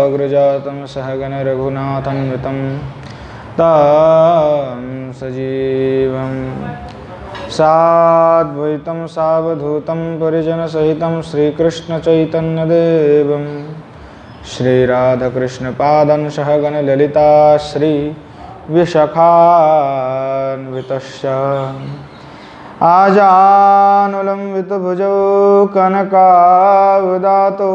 अग्रजातं सहगण रघुनाथान्वितं तं सजीवं साद्वैतं सावधूतं परिजनसहितं श्रीकृष्णचैतन्यदेवं श्रीराधाकृष्णपादान् सहगण ललिता श्रीविशाखान्वितश्च आजानुलम्बितभुजौ कनकावदातौ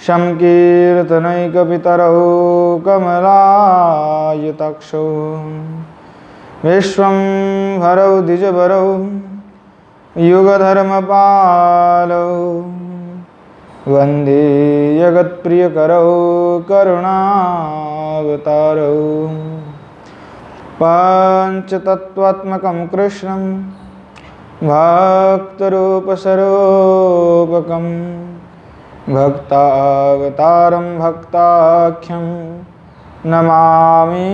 संकीर्तनैकपितरौ कमलायताक्षौ विश्वम्भरौ द्विजभरौ युगधर्मपालौ वन्दे जगत्प्रियकरौ करुणावतारौ पञ्चतत्त्वात्मकं कृष्णं भक्तरूपस्वरूपकं भक्तावतारं भक्ताख्यं नमामि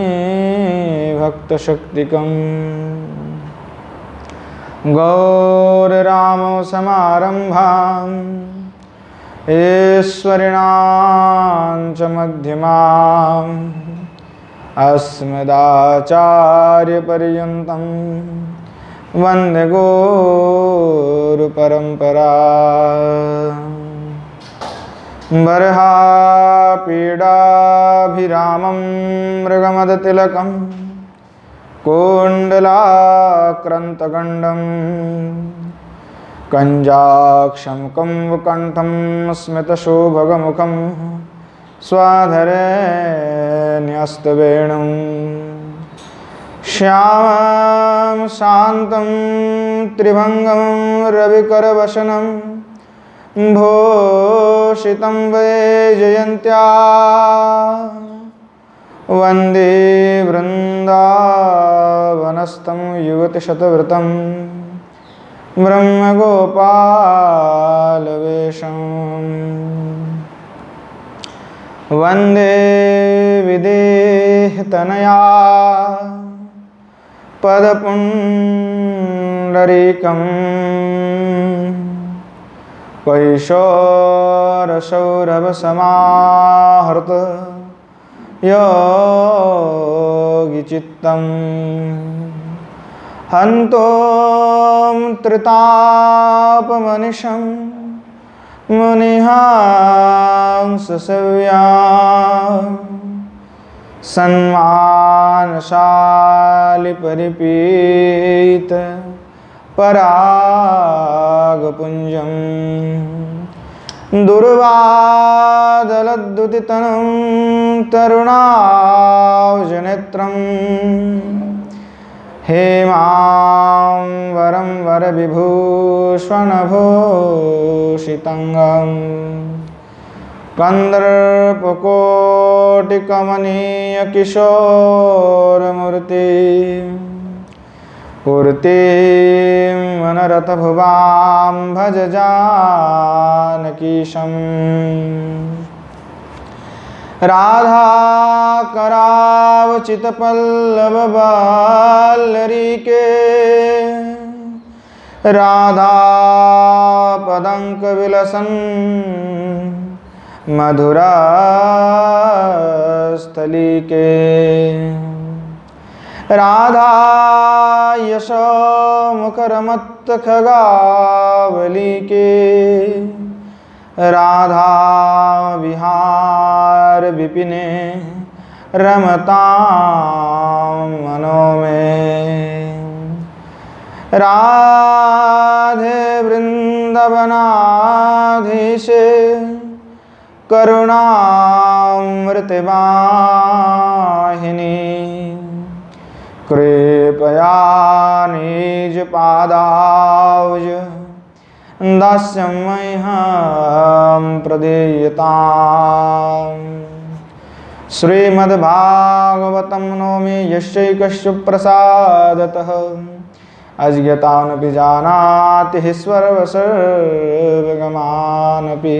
भक्तशक्तिकं गौररामसमारम्भां ईश्वरिणां च मध्यमाम् अस्मदाचार्यपर्यन्तं वन्दे गुरुपरम्परा बर्हापीडाभिरामं मृगमदतिलकं कुण्डलाक्रान्तगण्डं कञ्जाक्षं कम्बुकण्ठं स्मितशोभगमुखं स्वाधरे न्यस्तवेणुं श्यामं शान्तं त्रिभङ्गं रविकरवसनं भूषितं वैजयन्त्या वन्दे वृन्दावनस्थं युवतिशतव्रतं ब्रह्मगोपालवेशम् वन्दे विदेहतनया पदपुण्डरीकं कैशोरसौरभसमाहृत योगिचित्तं हन्तोऽमृतापमनिशं मुनिहांससेव्या सन्मानशालि परिपीत परागपुञ्जं दुर्वादलद्युतितनं तरुणावजनेत्रं हेमाम्बरं वरविभूषणभूषिताङ्गं कन्दर्पकोटिकमनीयकिशोरमूर्ति पूर्तिं मनरतभुवां भज जानकीशं राधाकरावचितपल्लववल्लरीके राधापदङ्कविलसन् मधुरास्थलीके राधा यशोमुखरमत्तखगावलीके राधा विहार विपिने रमतां मनो में राधे वृंदावनाधीशे करुणामृतवाहिनी कृपया निजपादाब्ज दास्यं मह्यं प्रदीयताम् श्रीमद्भागवतं नौमि यस्यैकस्य प्रसादतः अज्ञातानपि जानाति ईश्वरवसर्वगमानपि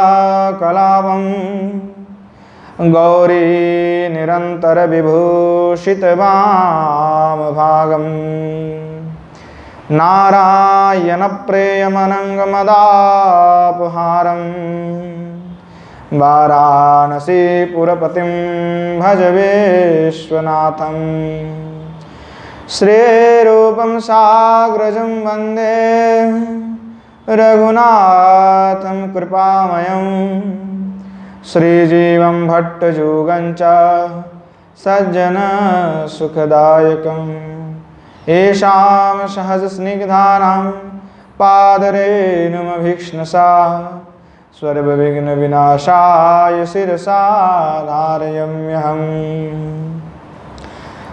गंगात्वरंगरमणीयजटाकलापं गौरी निरंतर विभूषित वामभागम् नारायण प्रेयमनंगमदापहारम् वाराणसीपुरपतिं भज विश्वनाथम् श्रीरूपं साग्रजं वन्दे रघुनाथं कृपामयम् श्रीजीवं भट्टजुगं च सज्जनसुखदायकम् येषां सहजस्निग्धानां पादरेणुमभीक्ष्णसा सर्वविघ्नविनाशाय शिरसा धारयाम्यहम्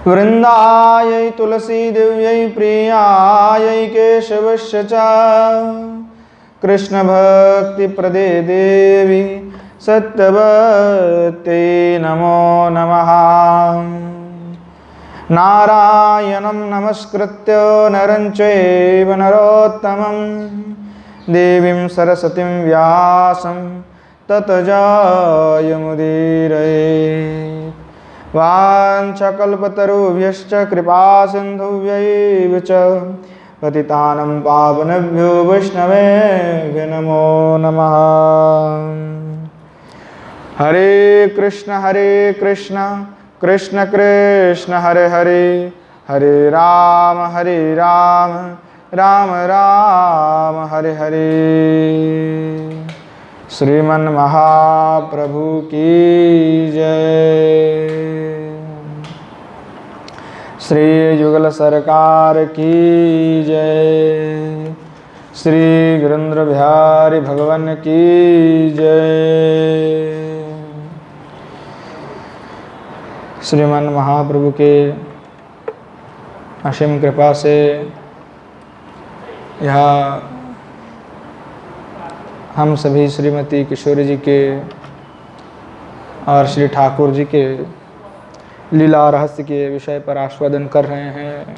वृन्दायै तुलसीदेव्यै प्रियायै केशवस्य च कृष्णभक्तिप्रदे देवी सत्यवत्यै नमो नमः। नारायणं नमस्कृत्य नरं चैव नरोत्तमं देवीं सरस्वतीं व्यासं ततो जयमुदीरयेत्। वाञ्छकल्पतरुभ्यश्च कृपासिन्धुभ्यैव च पतितानं पावनेभ्यो वैष्णवेभ्यो नमो नमः। हरे कृष्ण कृष्ण कृष्ण हरे हरे, हरे राम राम राम हरे हरे। श्रीमन् महाप्रभु की जय, श्री युगल सरकार की जय, श्री गिरिन्द्र बिहारी भगवान की जय। श्रीमन् महाप्रभु के असीम कृपा से यहाँ हम सभी श्रीमती किशोरी जी के और श्री ठाकुर जी के लीला रहस्य के विषय पर आस्वादन कर रहे हैं,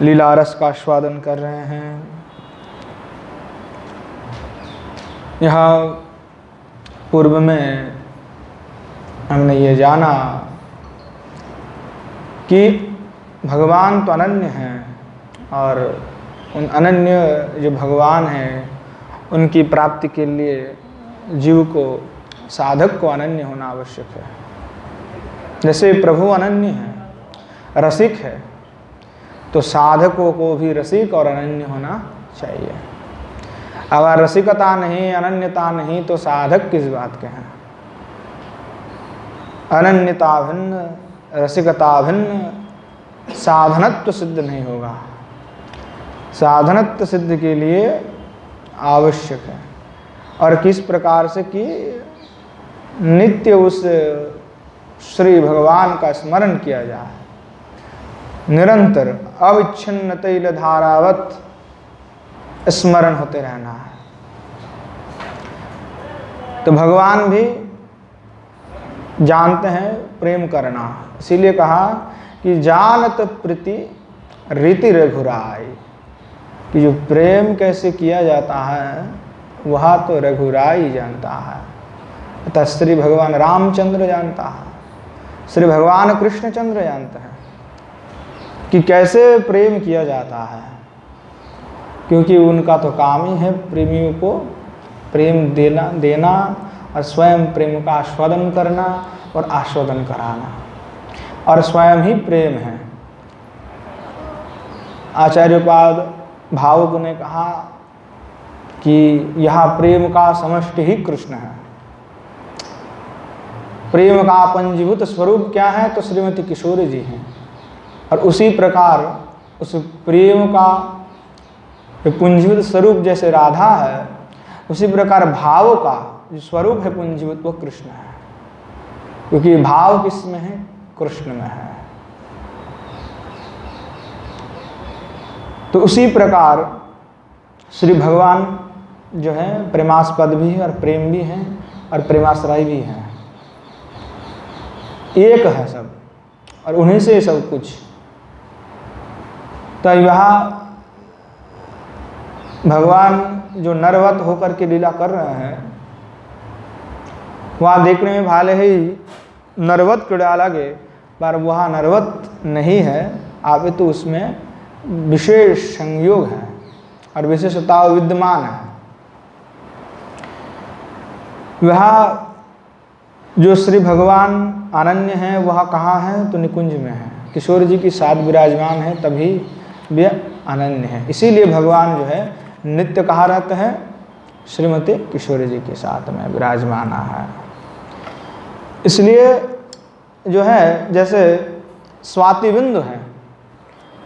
लीला रस का आस्वादन कर रहे हैं। यहाँ पूर्व में हमने ये जाना कि भगवान तो अनन्य हैं और उन अनन्य जो भगवान हैं उनकी प्राप्ति के लिए जीव को, साधक को अनन्य होना आवश्यक है। जैसे प्रभु अनन्य है, रसिक है, तो साधकों को भी रसिक और अनन्य होना चाहिए। अगर रसिकता नहीं, अनन्यता नहीं, तो साधक किस बात के हैं। अनन्यता भिन्न, रसिकता भिन्न, साधनत्व सिद्ध नहीं होगा। साधनत्व सिद्ध के लिए आवश्यक है। और किस प्रकार से कि नित्य उस श्री भगवान का स्मरण किया जाए, निरंतर अविच्छिन्न तैल धारावत स्मरण होते रहना है। तो भगवान भी जानते हैं प्रेम करना, इसीलिए कहा कि जानत प्रीति रीति रघुराई, कि जो प्रेम कैसे किया जाता है वह तो रघुराई जानता है। अतः श्री भगवान रामचंद्र जानता है, श्री भगवान कृष्णचंद्र जानते हैं कि कैसे प्रेम किया जाता है, क्योंकि उनका तो काम ही है प्रेमियों को प्रेम देना और स्वयं प्रेम का आस्वादन करना और आस्वादन कराना, और स्वयं ही प्रेम है। आचार्योपाद भावुक ने कहा कि यह प्रेम का समष्टि ही कृष्ण है। प्रेम का पंजीभूत स्वरूप क्या है, तो श्रीमती किशोरी जी हैं। और उसी प्रकार उस प्रेम का पुंजीभूत स्वरूप जैसे राधा है, उसी प्रकार भाव का जो स्वरूप है पुंजीभूत वो कृष्ण है, क्योंकि भाव किस में है, कृष्ण में है। तो उसी प्रकार श्री भगवान जो है प्रेमास्पद भी है और प्रेम भी है और प्रेमाश्रय भी है, एक है सब, और उन्हीं से सब कुछ। तो यहाँ भगवान जो नरवत होकर के लीला कर रहे हैं, वहाँ देखने में भाले ही नरवत क्रीड़ा लगे, पर वहाँ नरवत नहीं है, आप तो उसमें विशेष संयोग है और विशेषता विद्यमान है। वह जो श्री भगवान अनन्य है वह कहाँ है, तो निकुंज में है, किशोर जी के साथ विराजमान है, तभी वे अनन्य है। इसीलिए भगवान जो है नित्य कहाँ रहते हैं, श्रीमती किशोरी जी के साथ में विराजमान है। इसलिए जो है जैसे स्वाति बिंदु है,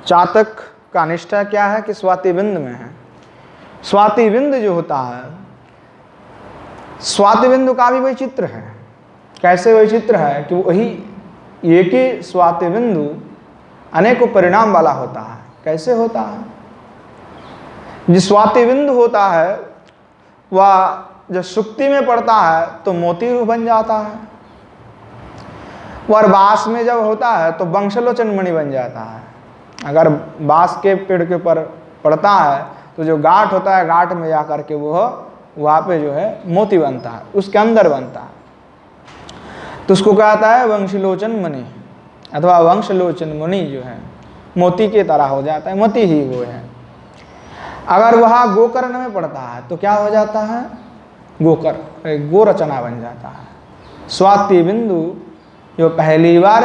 चातक का निष्ठा क्या है कि स्वाति बिंदु में है। स्वाति बिंदु जो होता है, स्वाति बिंदु का भी वैचित्र है। कैसे वैचित्र है कि वही एक ही स्वाति बिंदु अनेकों परिणाम वाला होता है। कैसे होता है, जिस स्वाति बिंदु होता है वह जब सुक्ति में पड़ता है तो मोती रूप बन जाता है, और बांस में जब होता है तो वंशलोचन मणि बन जाता है। अगर बांस के पेड़ के ऊपर पड़ता है तो जो गांठ होता है, गांठ में जा करके वो वहाँ पे जो है मोती बनता है, उसके अंदर बनता है, तो उसको कहता है वंशलोचन मणि अथवा वंशलोचन मणि जो है मोती की तरह हो जाता है, मोती ही वो है। अगर वह गोकर्ण में पड़ता है तो क्या हो जाता है, गोरचना बन जाता है। स्वाति बिंदु जो पहली बार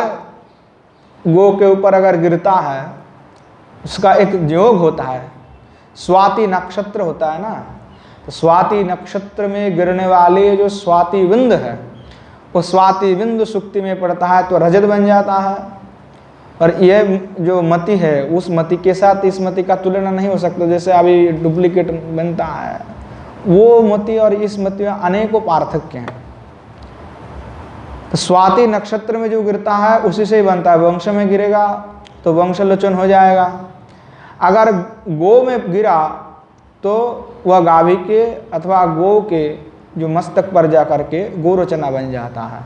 गो के ऊपर अगर गिरता है उसका एक योग होता है, स्वाति नक्षत्र होता है ना, तो स्वाति नक्षत्र में गिरने वाले जो स्वाति बिंदु है वो स्वाति बिंदु सुक्ति में पड़ता है तो रजत बन जाता है। और ये जो मति है उस मति के साथ इस मति का तुलना नहीं हो सकता, जैसे अभी डुप्लीकेट बनता है, वो मति और इस मति में अनेकों पार्थक्य हैं। तो स्वाति नक्षत्र में जो गिरता है उसी से ही बनता है, वंश में गिरेगा तो वंशलोचन हो जाएगा। अगर गो में गिरा तो वह गाभी के अथवा गो के जो मस्तक पर जा करके गोरचना बन जाता है।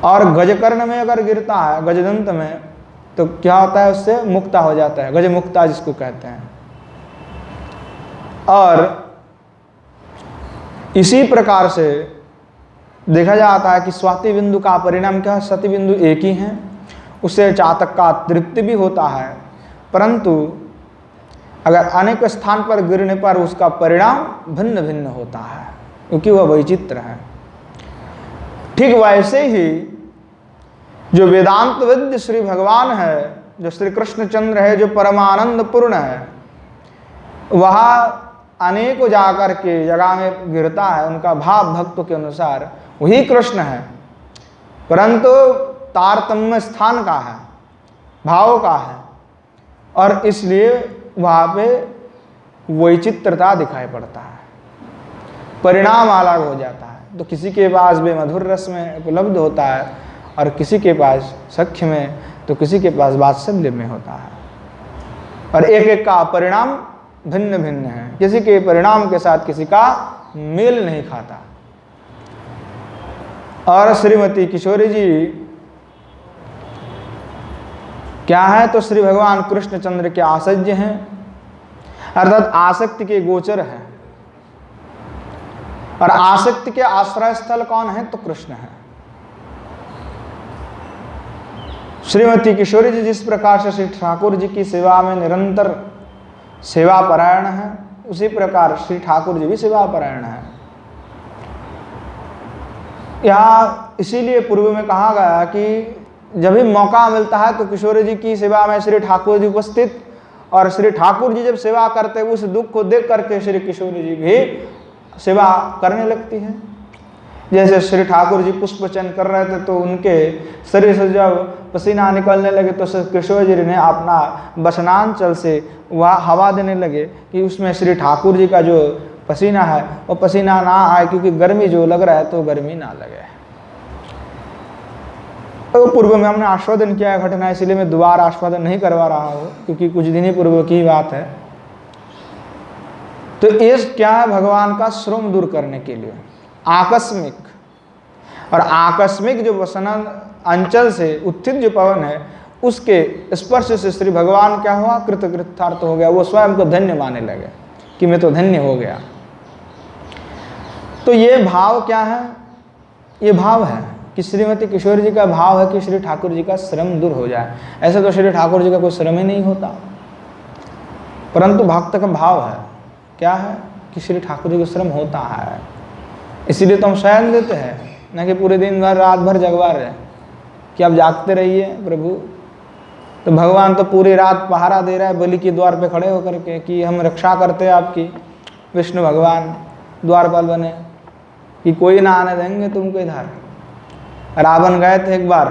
और गजकर्ण में अगर गिरता है, गजदंत में, तो क्या होता है, उससे मुक्ता हो जाता है, गजमुक्ता जिसको कहते हैं। और इसी प्रकार से देखा जाता है कि स्वाति बिंदु का परिणाम क्या है, सती बिंदु एक ही है, उससे चातक का तृप्ति भी होता है, परंतु अगर अनेक स्थान पर गिरने पर उसका परिणाम भिन्न भिन्न होता है, क्योंकि वह वैचित्र है। ठीक वैसे ही जो वेदांत विद्य श्री भगवान है, जो श्री कृष्णचंद्र है, जो परमानंद पूर्ण है, वह अनेकों जाकर के जगह में गिरता है, उनका भाव भक्तों के अनुसार वही कृष्ण है, परंतु तारतम्य स्थान का है, भाव का है, और इसलिए वहाँ पे वैचित्रता दिखाई पड़ता है, परिणाम अलग हो जाता है। तो किसी के पास बेमधुर रस में उपलब्ध होता है और किसी के पास सख्य में, तो किसी के पास वात्सल्य में होता है, और एक एक का परिणाम भिन्न भिन्न है, किसी के परिणाम के साथ किसी का मेल नहीं खाता। और श्रीमती किशोरी जी क्या है, तो श्री भगवान कृष्णचंद्र के आसज्य हैं, अर्थात आसक्ति के गोचर हैं, और आसक्ति के आश्रय स्थल कौन है, तो कृष्ण है। श्रीमती किशोरी जी जिस प्रकार से श्री ठाकुर जी की सेवा में निरंतर सेवा परायण है, उसी प्रकार श्री ठाकुर जी भी सेवा परायण है। यहाँ इसीलिए पूर्व में कहा गया कि जब भी मौका मिलता है तो किशोरी जी की सेवा में श्री ठाकुर जी उपस्थित, और श्री ठाकुर जी जब सेवा करते हैं उस दुख को देख करके श्री किशोरी जी भी सेवा करने लगती है। जैसे श्री ठाकुर जी पुष्पचन कर रहे थे तो उनके शरीर से जब पसीना निकलने लगे तो श्री किशोर जी ने अपना वसनांचल से वह हवा देने लगे कि उसमें श्री ठाकुर जी का जो पसीना है वो पसीना ना आए, क्योंकि गर्मी जो लग रहा है तो गर्मी ना लगे। तो पूर्व में हमने आस्वादन किया है घटना, इसलिए मैं दोबारा आस्वादन नहीं करवा रहा हूँ, क्योंकि कुछ दिन ही पूर्व की बात है। तो ये क्या है, भगवान का श्रम दूर करने के लिए आकस्मिक, और आकस्मिक जो वसना अंचल से उत्थित जो पवन है उसके स्पर्श से श्री भगवान क्या हुआ, कृतार्थ हो गया, वो स्वयं को धन्य मानने लगे कि मैं तो धन्य हो गया। तो ये भाव क्या है, ये भाव है कि श्रीमती किशोर जी का भाव है कि श्री ठाकुर जी का श्रम दूर हो जाए। ऐसे तो श्री ठाकुर जी का कोई श्रम ही नहीं होता, परंतु भक्त का भाव है क्या है कि श्री ठाकुर जी का श्रम होता है, इसीलिए तो हम शयन देते हैं, न कि पूरे दिन भर रात भर जगवा रहे कि आप जागते रहिए प्रभु। तो भगवान तो पूरी रात पहरा दे रहा है बलि के द्वार पे खड़े होकर के कि हम रक्षा करते हैं आपकी। विष्णु भगवान द्वारपाल बने कि कोई ना आने देंगे तुमको इधर। रावण गए थे एक बार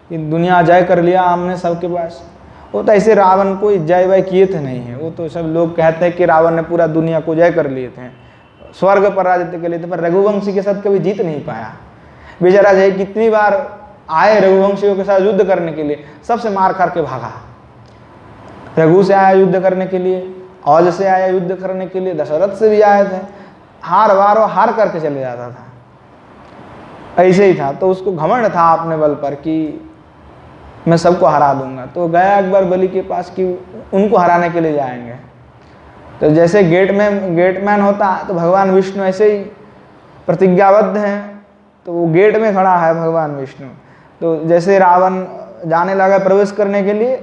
कि दुनिया जय कर लिया हमने सबके पास, वो तो ऐसे रावण को जय वय किए थे नहीं है, वो तो सब लोग कहते हैं कि रावण ने पूरा दुनिया को जय कर लिए थे, स्वर्ग पर राज्य के लिए थे, पर रघुवंशी के साथ कभी जीत नहीं पाया। बेचारा जय कितनी बार आए रघुवंशियों के साथ युद्ध करने के लिए, सबसे मार खा के भागा। रघु से आया युद्ध करने के लिए, औज से आया युद्ध करने के लिए, दशरथ से भी आए थे, हार बार हार करके चले जाता था, ऐसे ही था। तो उसको घमंड था अपने बल पर कि मैं सबको हरा दूंगा। तो गया एक बार बलि के पास कि उनको हराने के लिए जाएंगे। तो जैसे गेटमैन होता है, तो भगवान विष्णु ऐसे ही प्रतिज्ञाबद्ध हैं, तो वो गेट में खड़ा है भगवान विष्णु। तो जैसे रावण जाने लगा प्रवेश करने के लिए,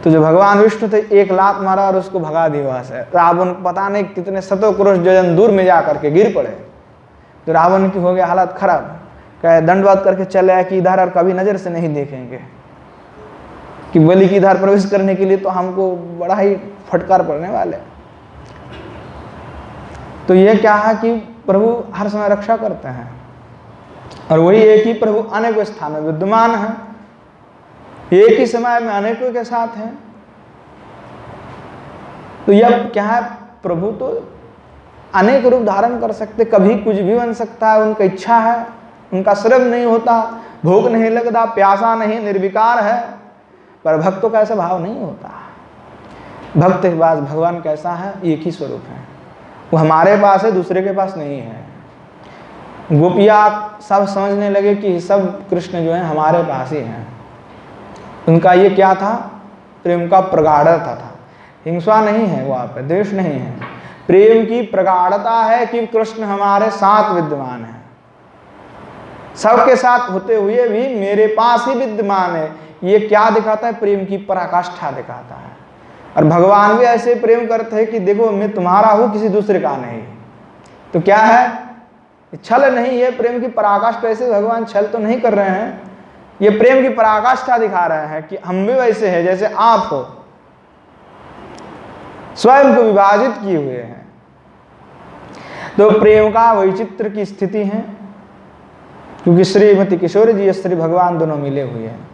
तो जो भगवान विष्णु थे एक लात मारा और उसको भगा दिया वहां से। रावण पता नहीं कितने शतों क्रोश योजन दूर में जा करके गिर पड़े। तो रावण की हो गया हालत खराब, कहे दंडवत करके चले आए कि इधर और कभी नजर से नहीं देखेंगे, कि बलि की इधर प्रवेश करने के लिए तो हमको बड़ा ही फटकार पड़ने वाले। तो ये क्या है कि प्रभु हर समय रक्षा करते हैं, और वही एक ही प्रभु अनेकों स्थान में विद्यमान है, एक ही समय में अनेकों के साथ हैं। तो यह क्या है, प्रभु तो अनेक रूप धारण कर सकते, कभी कुछ भी बन सकता है, उनका इच्छा है, उनका श्रम नहीं होता, भूख नहीं लगता, प्यासा नहीं, निर्विकार है। पर भक्तों का ऐसा भाव नहीं होता। भक्त के पास भगवान कैसा है, एक ही स्वरूप है, वो हमारे पास है, दूसरे के पास नहीं है। गोपिया सब समझने लगे कि सब कृष्ण जो है हमारे पास ही हैं। उनका ये क्या था, प्रेम का प्रगाढ़ता था, हिंसा नहीं है वहाँ पे, द्वेष नहीं है, प्रेम की प्रगाढ़ता है कि कृष्ण हमारे साथ विद्यमान है, सबके साथ होते हुए भी मेरे पास ही विद्यमान है। ये क्या दिखाता है, प्रेम की पराकाष्ठा दिखाता है। और भगवान भी ऐसे प्रेम करते हैं कि देखो मैं तुम्हारा हूं, किसी दूसरे का नहीं। तो क्या है, छल नहीं है, प्रेम की पराकाष्ठा। ऐसे भगवान छल तो नहीं कर रहे हैं, ये प्रेम की पराकाष्ठा दिखा रहे हैं कि हम भी वैसे हैं जैसे आप हो, स्वयं को विभाजित किए हुए हैं। तो प्रेम का वैचित्र की स्थिति है, क्योंकि श्रीमती किशोरी जी श्री भगवान दोनों मिले हुए हैं।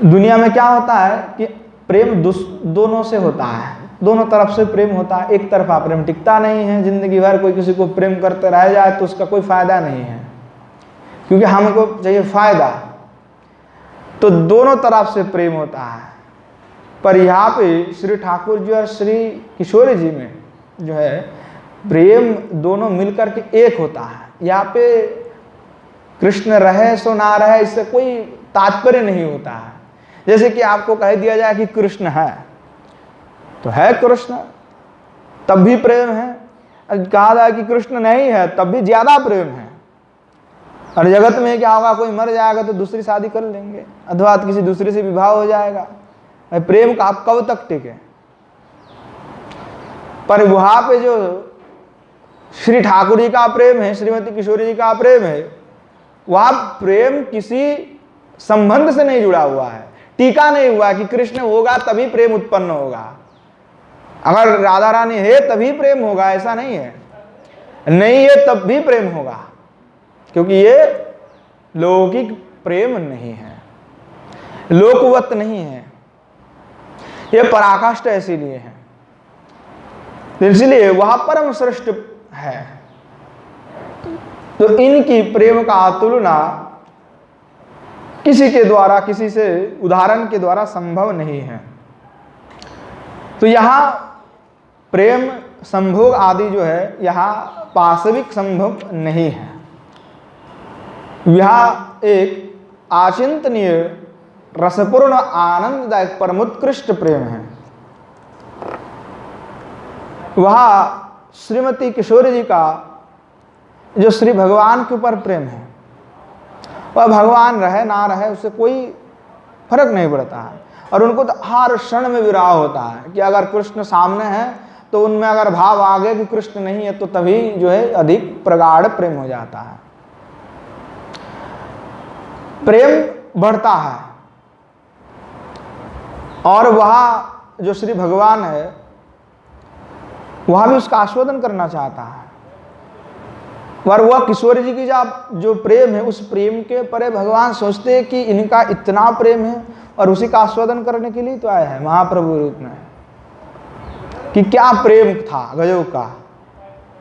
दुनिया में क्या होता है कि प्रेम दोनों से होता है, दोनों तरफ से प्रेम होता है। एक तरफा प्रेम टिकता नहीं है, जिंदगी भर कोई किसी को प्रेम करते रह जाए तो उसका कोई फायदा नहीं है, क्योंकि हमको चाहिए फायदा। तो दोनों तरफ से प्रेम होता है। पर यहाँ पे श्री ठाकुर जी और श्री किशोरी जी में जो है प्रेम दोनों मिलकर के एक होता है। यहाँ पे कृष्ण रहे सो ना रहे, इससे कोई तात्पर्य नहीं होता है। जैसे कि आपको कह दिया जाए कि कृष्ण है तो है कृष्ण, तब भी प्रेम है। कहा जाए कि कृष्ण नहीं है तब भी ज्यादा प्रेम है। और जगत में क्या होगा, कोई मर जाएगा तो दूसरी शादी कर लेंगे, अथवा किसी दूसरे से विवाह हो जाएगा। प्रेम का आप कब तक टिके। पर वहां पे जो श्री ठाकुर जी का प्रेम है, श्रीमती किशोरी जी का प्रेम है, वह प्रेम किसी संबंध से नहीं जुड़ा हुआ है, टीका नहीं हुआ कि कृष्ण होगा तभी प्रेम उत्पन्न होगा, अगर राधा रानी है तभी प्रेम होगा, ऐसा नहीं है। नहीं है तब भी प्रेम होगा, क्योंकि ये लौकिक प्रेम नहीं है, लोकवत नहीं है, ये पराकाष्ठा इसीलिए है। इसलिए वह परम श्रेष्ठ है। तो इनकी प्रेम का तुलना किसी के द्वारा, किसी से उदाहरण के द्वारा संभव नहीं है। तो यहां प्रेम संभोग आदि जो है यहां पाशविक संभोग नहीं है, यह एक आचिंतनीय रसपूर्ण आनंददायक परमोत्कृष्ट प्रेम है। वह श्रीमती किशोरी जी का जो श्री भगवान के ऊपर प्रेम है, वह भगवान रहे ना रहे उससे कोई फर्क नहीं पड़ता है। और उनको तो हर क्षण में विराह होता है कि अगर कृष्ण सामने है तो उनमें अगर भाव आ गए कि कृष्ण नहीं है तो तभी जो है अधिक प्रगाढ़ प्रेम हो जाता है, प्रेम बढ़ता है। और वह जो श्री भगवान है वह भी उसका आस्वादन करना चाहता है। और वह किशोर जी की जो प्रेम है उस प्रेम के परे भगवान सोचते हैं कि इनका इतना प्रेम है और उसी का आस्वादन करने के लिए तो आए हैं महाप्रभु रूप में, कि क्या प्रेम था गजब का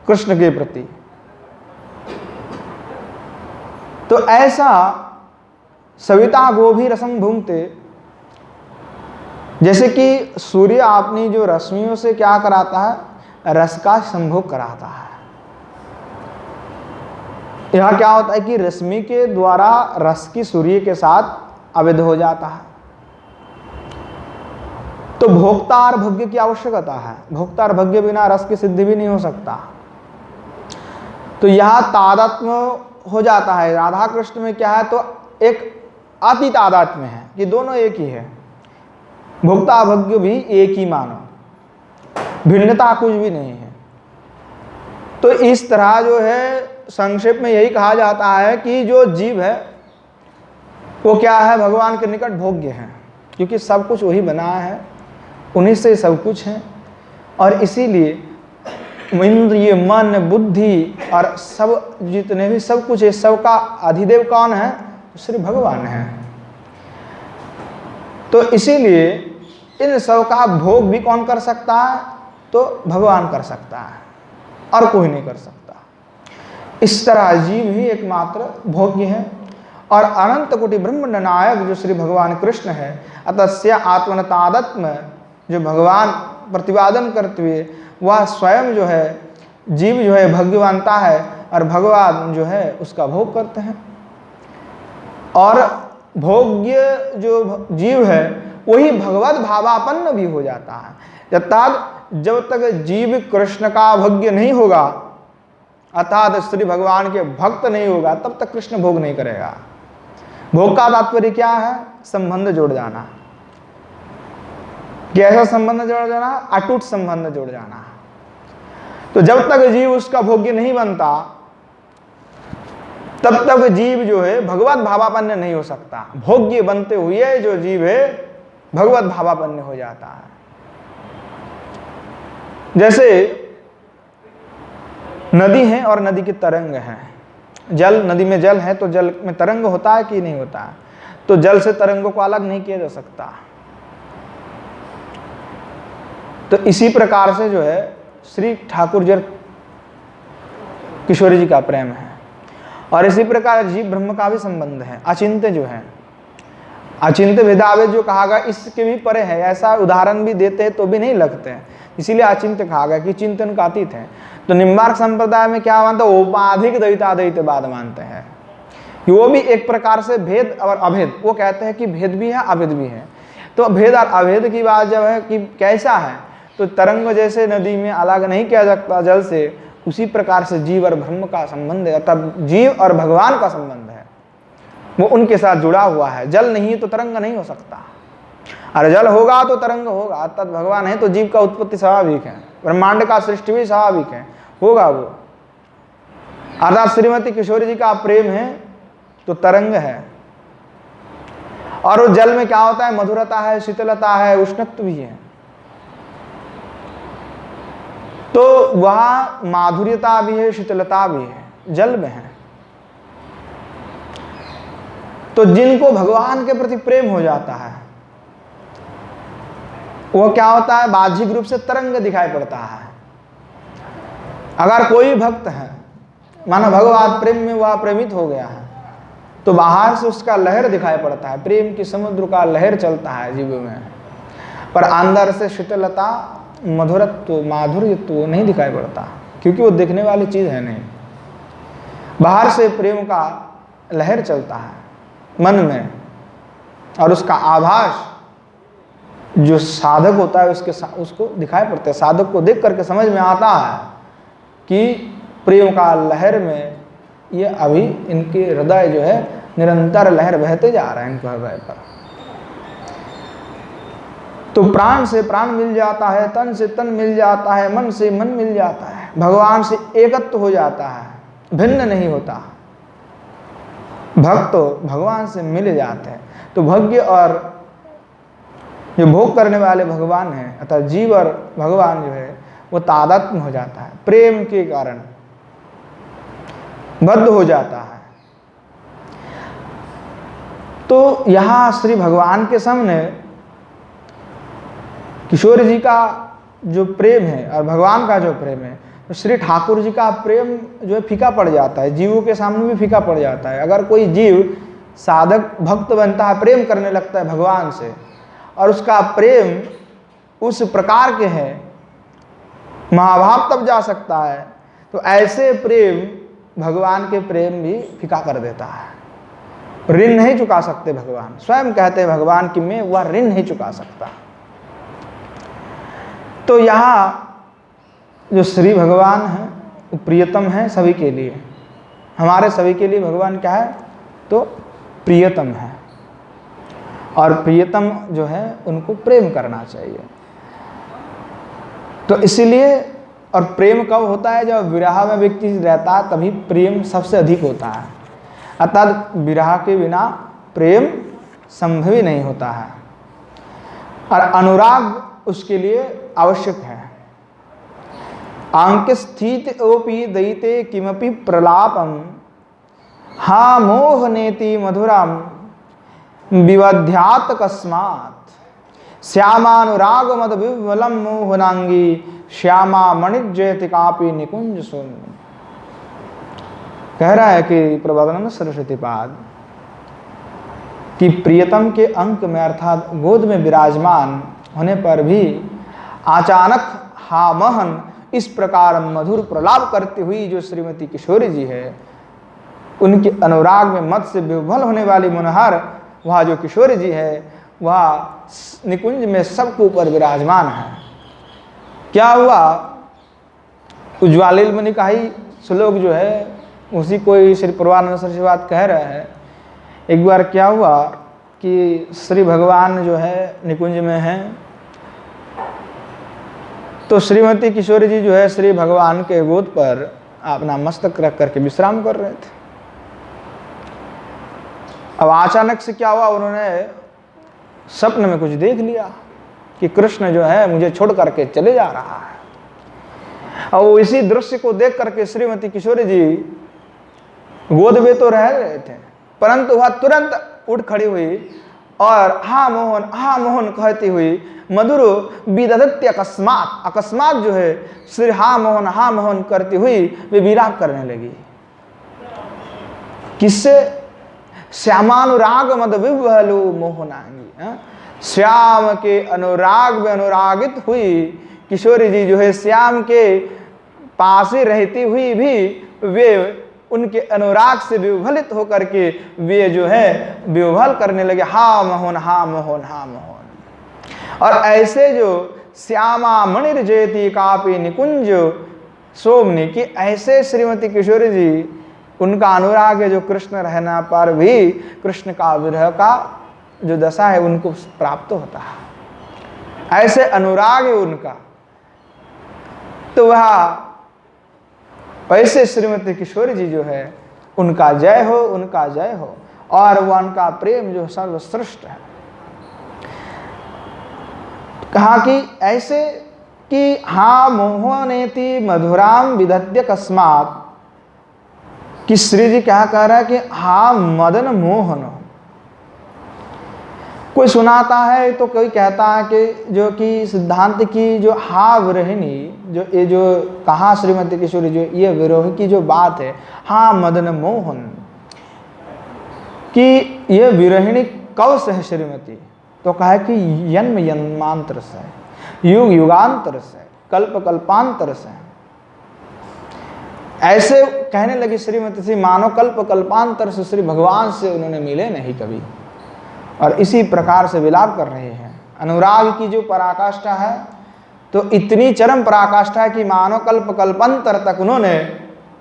कृष्ण के प्रति। तो ऐसा सविता गोभी रसम भूंगते, जैसे कि सूर्य अपनी जो रश्मियों से क्या कराता है, रस का संभोग कराता है। यह क्या होता है कि रश्मि के द्वारा रस की सूर्य के साथ अवैध हो जाता है। तो भोक्ता और भोग्य की आवश्यकता है, भोक्ता और भोग्य बिना रस की सिद्धि भी नहीं हो सकता। तो यह तादात्म्य हो जाता है। राधा कृष्ण में क्या है, तो एक अति तादात्म्य है कि दोनों एक ही है, भोक्ता भोग्य भी एक ही मानो, भिन्नता कुछ भी नहीं है। तो इस तरह जो है संक्षेप में यही कहा जाता है कि जो जीव है वो क्या है, भगवान के निकट भोग्य है, क्योंकि सब कुछ वही बनाया है, उन्हीं से सब कुछ है। और इसीलिए इंद्रिय मन बुद्धि और सब जितने भी सब कुछ है, सबका अधिदेव कौन है, श्री भगवान है। तो इसीलिए इन सब का भोग भी कौन कर सकता है, तो भगवान कर सकता है और कोई नहीं कर सकता। इस तरह जीव ही एकमात्र भोग्य है। और अनंत कोटि ब्रह्मांड नायक जो श्री भगवान कृष्ण है, अतस्य आत्मन तादात्म्य, जो भगवान प्रतिपादन करते हुए वह स्वयं जो है जीव जो है भोग्यवानता है और भगवान जो है उसका भोग करते हैं। और भोग्य जो जीव है वही भगवत भावापन्न भी हो जाता है। जब तक जीव कृष्ण का भोग्य नहीं होगा, अर्थात श्री भगवान के भक्त नहीं होगा, तब तक कृष्ण भोग नहीं करेगा। भोग का तात्पर्य क्या है, संबंध जोड़ जाना। कैसा संबंध जोड़ जाना, अटूट संबंध जोड़ जाना। तो जब तक जीव उसका भोग्य नहीं बनता तब तक जीव जो है भगवत भावापन्न नहीं हो सकता। भोग्य बनते हुए जो जीव है भगवत भावापन्न हो जाता है। जैसे नदी है और नदी की तरंग है, जल, नदी में जल है तो जल में तरंग होता है कि नहीं होता है, तो जल से तरंगों को अलग नहीं किया जा सकता। तो इसी प्रकार से जो है श्री ठाकुर जी किशोरी जी का प्रेम है। और इसी प्रकार जीव ब्रह्म का भी संबंध है। अचिंत्य जो है, अचिंत्य भेदाभेद जो कहा गया इसके भी परे है, ऐसा उदाहरण भी देते हैं तो भी नहीं लगते हैं, इसीलिए अचिंत्य कहा गया कि चिंतन का अतीत है। तो निम्बार्क संप्रदाय में क्या मानते हैं, औपाधिक द्वैताद्वैतवाद मानते हैं कि वो भी एक प्रकार से भेद और अभेद, वो कहते हैं कि भेद भी है अभेद भी है। तो भेद और अभेद की बात जब है कि कैसा है, तो तरंग जैसे नदी में अलग नहीं किया जाता जल से, उसी प्रकार से जीव और ब्रह्म का संबंध है, तब जीव और भगवान का संबंध है, वो उनके साथ जुड़ा हुआ है। जल नहीं है तो तरंग नहीं हो सकता, और जल होगा तो तरंग होगा। अर्थात भगवान है तो जीव का उत्पत्ति स्वाभाविक है, ब्रह्मांड का सृष्टि भी स्वाभाविक है, होगा वो। अर्थात श्रीमती किशोरी जी का प्रेम है तो तरंग है। और वो जल में क्या होता है, मधुरता है, शीतलता है, उष्णत्व भी है। तो वहां माधुर्यता भी है, शीतलता भी है, जल में है। तो जिनको भगवान के प्रति प्रेम हो जाता है वो क्या होता है, बाह्यिक रूप से तरंग दिखाई पड़ता है। अगर कोई भक्त है, मानो भगवत प्रेम में वह प्रेमित हो गया है, तो बाहर से उसका लहर दिखाई पड़ता है, प्रेम की समुद्र का लहर चलता है जीव में, पर अंदर से शीतलता, मधुरत्व, माधुर्यत्व नहीं दिखाई पड़ता, क्योंकि वो देखने वाली चीज है नहीं। बाहर से प्रेम का लहर चलता है मन में, और उसका आभास जो साधक होता है उसको दिखाई पड़ता है। साधक को देख करके समझ में आता है कि प्रेम का लहर में ये अभी इनके हृदय जो है निरंतर लहर बहते जा रहे हैं इनके हृदय पर। तो प्राण से प्राण मिल जाता है, तन से तन मिल जाता है, मन से मन मिल जाता है, भगवान से एकत्व हो जाता है, भिन्न नहीं होता। भक्त तो भगवान से मिल जाते हैं। तो भाग्य और जो भोग करने वाले भगवान हैं, अर्थात जीव और भगवान जो है वो तादात्म्य हो जाता है, प्रेम के कारण बद्ध हो जाता है। तो यहां श्री भगवान के सामने किशोर जी का जो प्रेम है और भगवान का जो प्रेम है, तो श्री ठाकुर जी का प्रेम जो है फीका पड़ जाता है, जीवों के सामने भी फीका पड़ जाता है। अगर कोई जीव साधक भक्त बनता है, प्रेम करने लगता है भगवान से, और उसका प्रेम उस प्रकार के हैं, महाभाव तब जा सकता है। तो ऐसे प्रेम भगवान के प्रेम भी फीका कर देता है। ऋण नहीं चुका सकते भगवान, स्वयं कहते हैं भगवान कि मैं वह ऋण नहीं चुका सकता। तो यहाँ जो श्री भगवान है वो प्रियतम है सभी के लिए, हमारे सभी के लिए भगवान क्या है, तो प्रियतम है। और प्रियतम जो है उनको प्रेम करना चाहिए। तो इसीलिए, और प्रेम कब होता है, जब विरह में व्यक्ति रहता है तभी प्रेम सबसे अधिक होता है। अर्थात विरह के बिना प्रेम संभव ही नहीं होता है, और अनुराग उसके लिए आवश्यक है। आंक स्थित ओपि दयिते किमपि प्रलापम हा मोह नेति मधुरम विवध्यात कस्मात् श्यामानुराग मद विवलम मोहनांगी श्यामा मणिजयति कापि निकुंज सुन। कह रहा है कि प्रबोधानंद सरस्वती पाद कि प्रियतम के अंक में अर्थात गोद में विराजमान होने पर भी अचानक हा महन इस प्रकार मधुर प्रलाप करती हुई जो श्रीमती किशोरी जी है, उनके अनुराग में मत से विह्वल होने वाली मनोहर वह जो किशोरी जी है, वह निकुंज में सबके ऊपर विराजमान है। क्या हुआ, उज्ज्वलित मणि का ही श्लोक जो है उसी कोई श्री प्रभुपाद सरस्वती बात कह रहे हैं। एक बार क्या हुआ कि श्री भगवान जो है निकुंज में हैं, तो श्रीमती किशोरी जी जो है श्री भगवान के गोद पर अपना मस्तक रख करके विश्राम कर रहे थे। अब अचानक से क्या हुआ, उन्होंने स्वप्न में कुछ देख लिया कि कृष्ण जो है मुझे छोड़ करके चले जा रहा है। और वो इसी दृश्य को देख करके श्रीमती किशोरी जी गोद में तो रह रहे थे, परंतु वह तुरंत उठ खड़ी हुई और हा मोहन कहती हुई मधुर विदधत्य अकस्मात जो है श्री हा मोहन करती हुई वे विलाप करने लगी। किससे? श्यामानुराग मद विह्वलो मोहनांगी। श्याम के अनुराग में अनुरागित हुई किशोरी जी जो है श्याम के पास ही रहती हुई भी वे उनके अनुराग से विह्वलित होकर के वे जो है विह्वल करने लगे, हा मोहन हा मोहन हा मोहन। और ऐसे जो श्यामा मणिर्जयति कापि निकुंज सोमनी की, ऐसे श्रीमती किशोरी जी उनका अनुराग है जो कृष्ण रहना पर भी कृष्ण का विरह का जो दशा है उनको प्राप्त होता है। ऐसे अनुराग है उनका। तो वह ऐसे श्रीमती किशोरी जी जो है उनका जय हो, उनका जय हो। और वह उनका प्रेम जो सर्वश्रेष्ठ है। कहा कि ऐसे कि हा मोहनेति मधुराम विदध्य कस्मात्, कि श्री जी क्या कह रहा है कि हा मदन मोहन। कोई सुनाता है तो कोई कहता है कि जो कि सिद्धांत की जो हा विरहिणी जो ये जो कहा श्रीमती किशोरी जो ये विरोह की जो बात है, हा मदन मोहन, कि ये विरहिणी कब से है श्रीमती, तो कहा कि जन्म जन्मांतर से, युग युगांतर से, कल्प कल्पांतर से। ऐसे कहने लगी श्रीमती से मानो कल्प कल्पांतर से श्री भगवान से उन्होंने मिले नहीं कभी, और इसी प्रकार से विलाप कर रहे हैं। अनुराग की जो पराकाष्ठा है तो इतनी चरम पराकाष्ठा है कि मानो कल्प कल्पांतर तक उन्होंने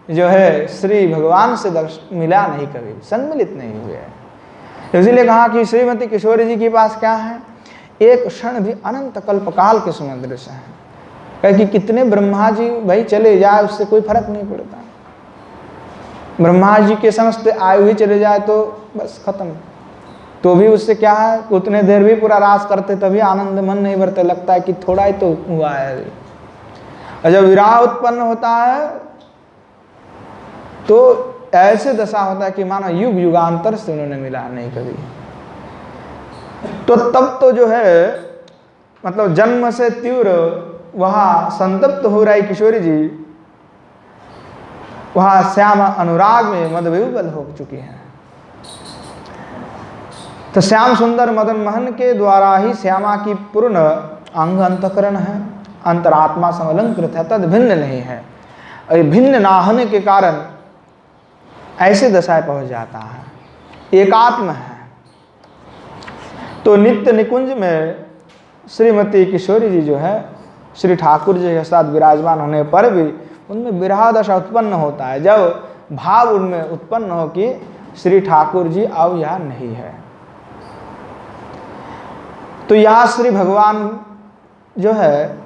जो है श्री भगवान से मिला नहीं, कभी सम्मिलित नहीं हुए। इसीलिए कहा कि श्रीमती किशोरी जी के पास क्या है, एक क्षण भी अनंत कल्पकाल के समुद्र है। कहे कि कितने ब्रह्मा जी भाई चले जाए उससे कोई फर्क नहीं पड़ता, ब्रह्मा जी के समस्त आयु ही चले जाए तो बस खत्म, तो भी उससे क्या है, उतने देर भी पूरा रास करते तभी आनंद मन नहीं भरते, लगता है कि थोड़ा ही तो हुआ है। और जब विराह उत्पन्न होता है तो ऐसे दशा होता है कि मानो युग युगांतर से उन्होंने मिला नहीं कभी। तो तब तो जो है मतलब जन्म से तीव्र वहां संतप्त हो रही किशोरी जी, वहां श्याम अनुराग में मदविह्वल हो चुकी हैं। तो श्याम सुंदर मदन मोहन के द्वारा ही श्यामा की पूर्ण अंग अंतकरण है, अंतरात्मा समलंकृत है, तद भिन्न नहीं है। और भिन्न ना होने के कारण ऐसे दशाएं पहुंच जाता है, एकात्म है। तो नित्य निकुंज में श्रीमती किशोरी जी जो है श्री ठाकुर जी के साथ विराजमान होने पर भी उनमें विरह दशा उत्पन्न होता है, जब भाव उनमें उत्पन्न हो कि श्री ठाकुर जी अब यह नहीं है। तो यहाँ श्री भगवान जो है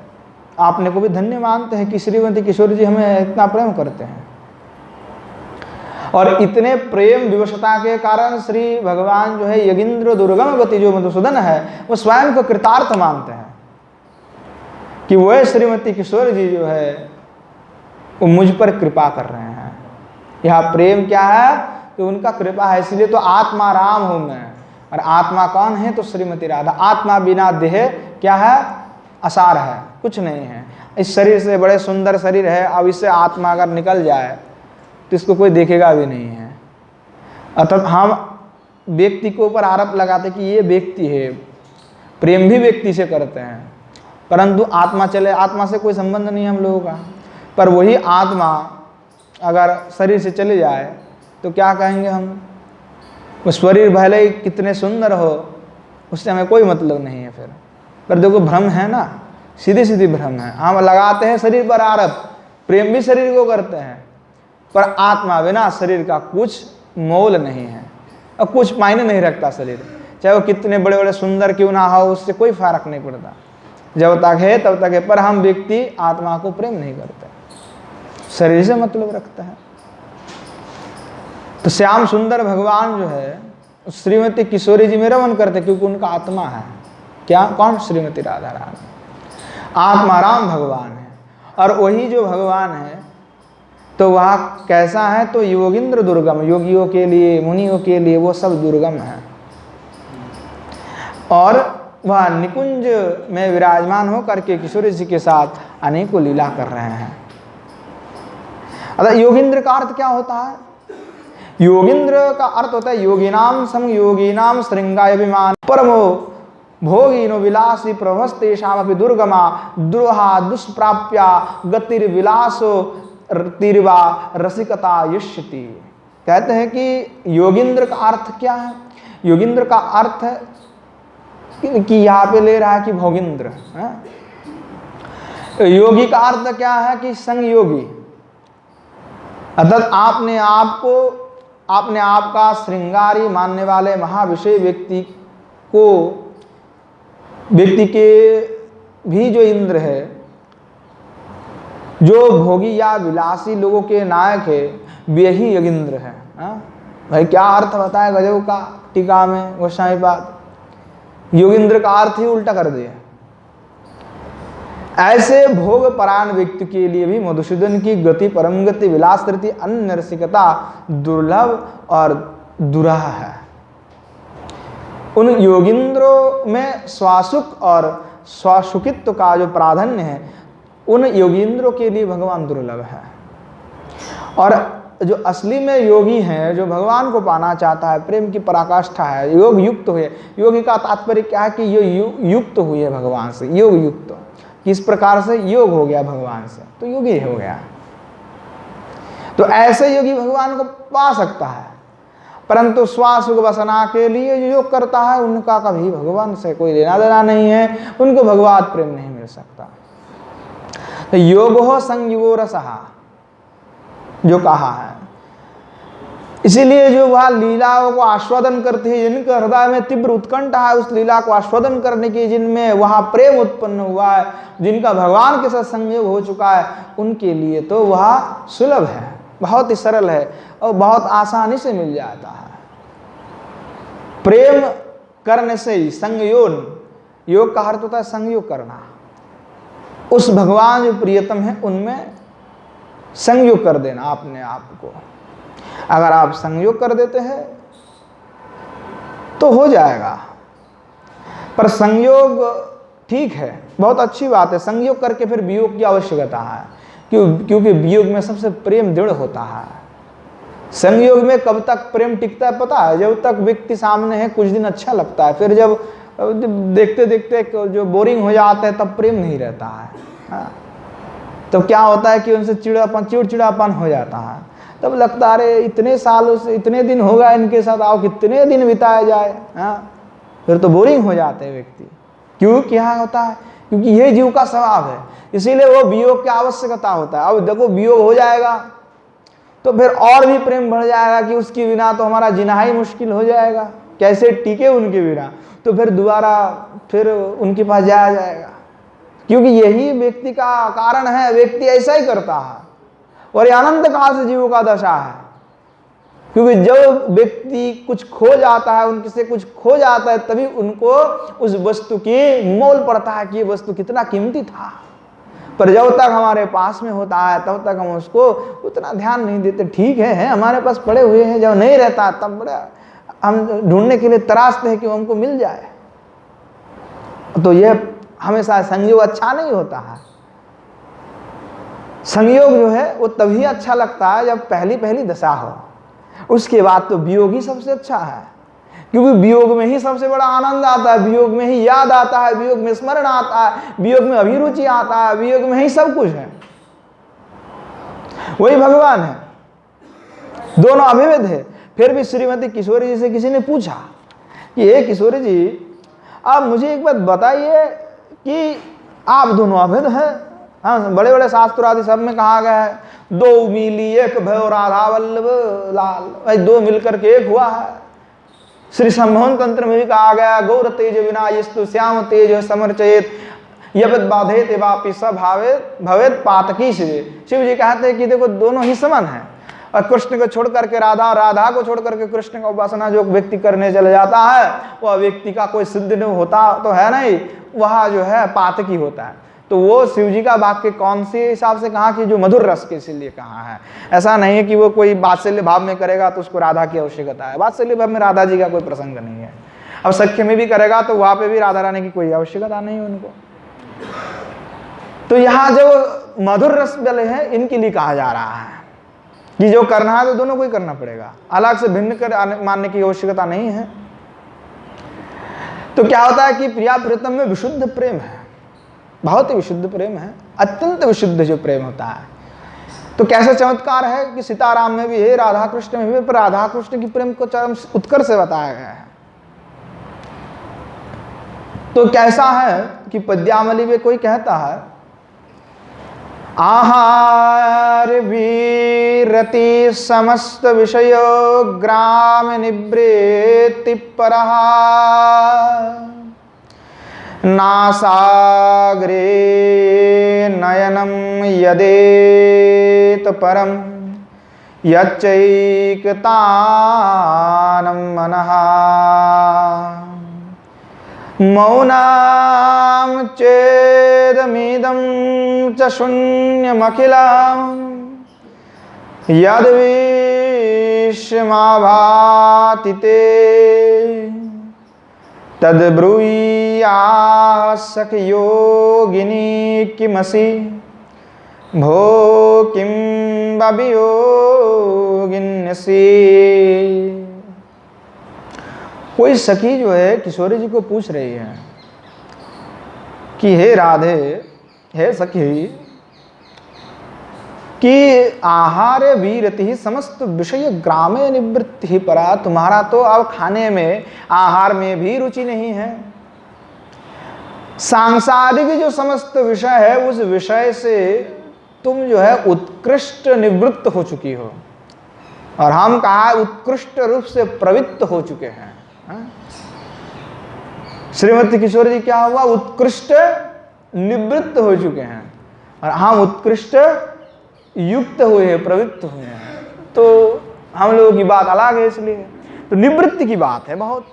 आपने को भी धन्य मानते हैं कि श्रीमती किशोरी जी हमें इतना प्रेम करते हैं, और इतने प्रेम विवशता के कारण श्री भगवान जो है यगिंद्र दुर्गम गति जो मधुसूदन है वो स्वयं को कृतार्थ मानते हैं कि वह श्रीमती किशोरी जी जो है वो मुझ पर कृपा कर रहे हैं। यह प्रेम क्या है कि उनका कृपा है, इसलिए तो आत्मा राम हूं मैं। और आत्मा कौन है, तो श्रीमती राधा। आत्मा बिना देह क्या है, असार है, कुछ नहीं है। इस शरीर से बड़े सुंदर शरीर है, अब इससे आत्मा अगर निकल जाए तो इसको कोई देखेगा भी नहीं है। अर्थात हम व्यक्ति के ऊपर आरोप लगाते कि ये व्यक्ति है, प्रेम भी व्यक्ति से करते हैं, परंतु आत्मा चले, आत्मा से कोई संबंध नहीं है हम लोगों का। पर वही आत्मा अगर शरीर से चले जाए तो क्या कहेंगे हम, वो शरीर भले ही कितने सुंदर हो उससे हमें कोई मतलब नहीं है फिर। पर देखो भ्रम है ना, सीधी सीधी भ्रम है। हम लगाते हैं शरीर पर आरोप, प्रेम भी शरीर को करते हैं, पर आत्मा बिना शरीर का कुछ मोल नहीं है और कुछ मायने नहीं रखता शरीर, चाहे वो कितने बड़े बड़े सुंदर क्यों ना हो, उससे कोई फर्क नहीं पड़ता। जब तक है तब तक है, पर हम व्यक्ति आत्मा को प्रेम नहीं करते, शरीर से मतलब रखता है। तो श्याम सुंदर भगवान जो है श्रीमती किशोरी जी में रमन करते क्योंकि उनका आत्मा है। क्या, कौन, श्रीमती राधा रानी, आत्मा राम भगवान है। और वही जो भगवान है तो वह कैसा है, तो योगिंद्र दुर्गम, योगियों के लिए, मुनियों के लिए वो सब दुर्गम है। और वह निकुंज में विराजमान होकर के किशोरी जी के साथ अनेकों लीला कर रहे हैं। अतः योगिंद्र का अर्थ क्या होता है, योगिंद्र का अर्थ होता है योगिनाम सम योगिनाम श्रृंगाय विमान परमो भोगिनो विलासी प्रभस्तेषामपि दुर्गमा द्रोहा दुष्प्राप्या गतिर्विलासो तीर्वा रसिकता युष्यति। कहते हैं कि योगिंद्र का अर्थ क्या है, योगिंद्र का अर्थ है कि यहाँ पे ले रहा है कि भोगिंद्र है। योगी का अर्थ क्या है कि संयोगी, अर्थात अपने आप का श्रृंगारी मानने वाले महाविषय व्यक्ति के भी जो इंद्र है, जो भोगी या विलासी लोगों के नायक है, वे ही योगिंद्र है। भाई क्या अर्थ बताया गजब का टीका में गोस्वामी पाद, योगिंद्र का अर्थ ही उल्टा कर दिया। ऐसे भोग परायण व्यक्ति के लिए भी मधुसूदन की गति, परम गति, विलास कृति, अन्य रसिकता दुर्लभ और दुराह है। उन योगिंद्रों में स्वासुक और स्वासुकित्व का जो प्राधान्य है, उन योगिंद्रों के लिए भगवान दुर्लभ है। और जो असली में योगी हैं, जो भगवान को पाना चाहता है, प्रेम की पराकाष्ठा है, योग युक्त हुए, योगी का तात्पर्य क्या है कि ये युक्त हुए भगवान से, योग युक्त, किस प्रकार से योग हो गया भगवान से, तो योगी हो गया। तो ऐसे योगी भगवान को पा सकता है, परंतु स्वासुख वसना के लिए जो योग करता है उनका कभी भगवान से कोई लेना देना नहीं है, उनको भगवत प्रेम नहीं मिल सकता। तो योग हो संयोगो रसहा, जो कहा है। इसीलिए जो वह लीलाओं को आस्वादन करती है, जिनके हृदय में तीव्र उत्कंठा है उस लीला को आस्वादन करने की, जिनमें वह प्रेम उत्पन्न हुआ है, जिनका भगवान के साथ संयोग हो चुका है, उनके लिए तो वह सुलभ है, बहुत ही सरल है और बहुत आसानी से मिल जाता है। प्रेम करने से ही संयोग, योग का अर्थ होता है संयोग करना, उस भगवान जो प्रियतम है उनमें संयोग कर देना अपने आप को। अगर आप संयोग कर देते हैं तो हो जाएगा, पर संयोग ठीक है, बहुत अच्छी बात है, संयोग करके फिर वियोग की आवश्यकता है, क्योंकि वियोग में सबसे प्रेम दृढ़ होता है। संयोग में कब तक प्रेम टिकता है पता है? जब तक व्यक्ति सामने है कुछ दिन अच्छा लगता है, फिर जब देखते देखते जो बोरिंग हो जाते हैं तब प्रेम नहीं रहता है। तो क्या होता है कि उनसे चिड़चिड़ापन हो जाता है, तब लगता है अरे इतने सालों से, इतने दिन हो गया इनके साथ, आओ कितने दिन बिताया जाए। फिर तो बोरिंग हो जाते हैं व्यक्ति। क्यों क्या होता है? क्योंकि ये जीव का स्वभाव है, इसीलिए वो वियोग की आवश्यकता होता है। अब देखो वियोग हो जाएगा तो फिर और भी प्रेम बढ़ जाएगा कि उसके बिना तो हमारा जीना ही मुश्किल हो जाएगा, कैसे टिके उनके बिना, तो फिर दोबारा फिर उनके पास जाया जाएगा। क्योंकि यही व्यक्ति का कारण है, व्यक्ति ऐसा ही करता है और ये अनंत काल से जीवों का दशा है। क्योंकि जब व्यक्ति कुछ खो जाता है, उनसे से कुछ खो जाता है, तभी उनको उस वस्तु की मोल पड़ता है कि ये वस्तु कितना कीमती था। पर जब तक हमारे पास में होता है तब तक हम उसको उतना ध्यान नहीं देते। ठीक है हमारे पास पड़े हुए हैं, जब नहीं रहता तब बड़ा हम ढूंढने के लिए तराशते हैं कि वो हमको मिल जाए। तो ये हमेशा संयोग अच्छा नहीं होता है। संयोग जो है वो तभी अच्छा लगता है जब पहली पहली दशा हो, उसके बाद तो वियोग ही सबसे अच्छा है। क्योंकि वियोग में ही सबसे बड़ा आनंद आता है, वियोग में ही याद आता है, वियोग में स्मरण आता है, वियोग में अभिरुचि आता है, वियोग में ही सब कुछ है। वही भगवान है, दोनों अभिवेद है। फिर भी श्रीमती किशोरी जी से किसी ने पूछा कि हे किशोरी जी, आप मुझे एक बात बताइए कि आप दोनों अभेद हैं। हाँ, बड़े बड़े शास्त्र आदि सब में कहा गया है, दो मिली एक भयो राधा वल्लभ लाल, भाई दो मिलकर के एक हुआ है। श्री संभवन तंत्र में भी कहा गया, गौर तेज विना यस्तु श्याम तेज समर्चयेत यवत बाधेत वापि स भावेत भवेत पातकी शिवे। शिव जी कहते हैं कि देखो दोनों ही समान है, और कृष्ण को छोड़ करके राधा और राधा को छोड़ करके कृष्ण का उपासना जो व्यक्ति करने चले जाता है वह व्यक्ति का कोई सिद्ध नहीं होता तो है नहीं, वह जो है पातकी होता है। तो वो शिव जी का वाक्य कौन से हिसाब से कहा कि जो मधुर रस के इसीलिए कहा है। ऐसा नहीं है कि वो कोई वात्सल्य भाव में करेगा तो उसको राधा की आवश्यकता है, वात्सल्य भाव में राधा जी का कोई प्रसंग नहीं है। अब सख्य में भी करेगा तो वहां पे भी राधा रानी की कोई आवश्यकता नहीं है उनको। तो यहाँ जो मधुर रस वाले हैं इनके लिए कहा जा रहा है कि जो करना है तो दोनों को ही करना पड़ेगा, अलग से भिन्न कर मानने की आवश्यकता नहीं है। तो क्या होता है कि प्रिया प्रीतम में विशुद्ध प्रेम है, बहुत ही विशुद्ध प्रेम है, अत्यंत विशुद्ध जो प्रेम होता है। तो कैसा चमत्कार है कि सीताराम में भी है, राधा कृष्ण में भी, पर राधा कृष्ण की प्रेम को चरम उत्कर्ष से बताया गया है। तो कैसा है कि पद्यावली में कोई कहता है, आहार वीरति समस्त विषय ग्राम निवृत्ति परहा नासाग्रे नयनम यदेत परम यच्चैकतानं मनः मौनां चेदमिदं च शून्यमखिलं यद्विश्वमाभाति ते तद्ब्रूयाः सखयोगिनी किमसि भो किं बवियोगिन्यसि। कोई सखी जो है किशोरी जी को पूछ रही है कि हे राधे, हे सखी, कि आहार वीरति समस्त विषय ग्रामे निवृत्ति परा, तुम्हारा तो अब खाने में आहार में भी रुचि नहीं है, सांसारिक जो समस्त विषय है उस विषय से तुम जो है उत्कृष्ट निवृत्त हो चुकी हो, और हम कहा उत्कृष्ट रूप से प्रवृत्त हो चुके हैं। श्रीमती किशोर जी क्या हुआ? उत्कृष्ट निवृत्त हो चुके हैं, और हम उत्कृष्ट युक्त हुए हैं, प्रवृत्त हुए हैं। तो हम लोगों की बात अलग है, इसलिए तो निवृत्ति की बात है बहुत।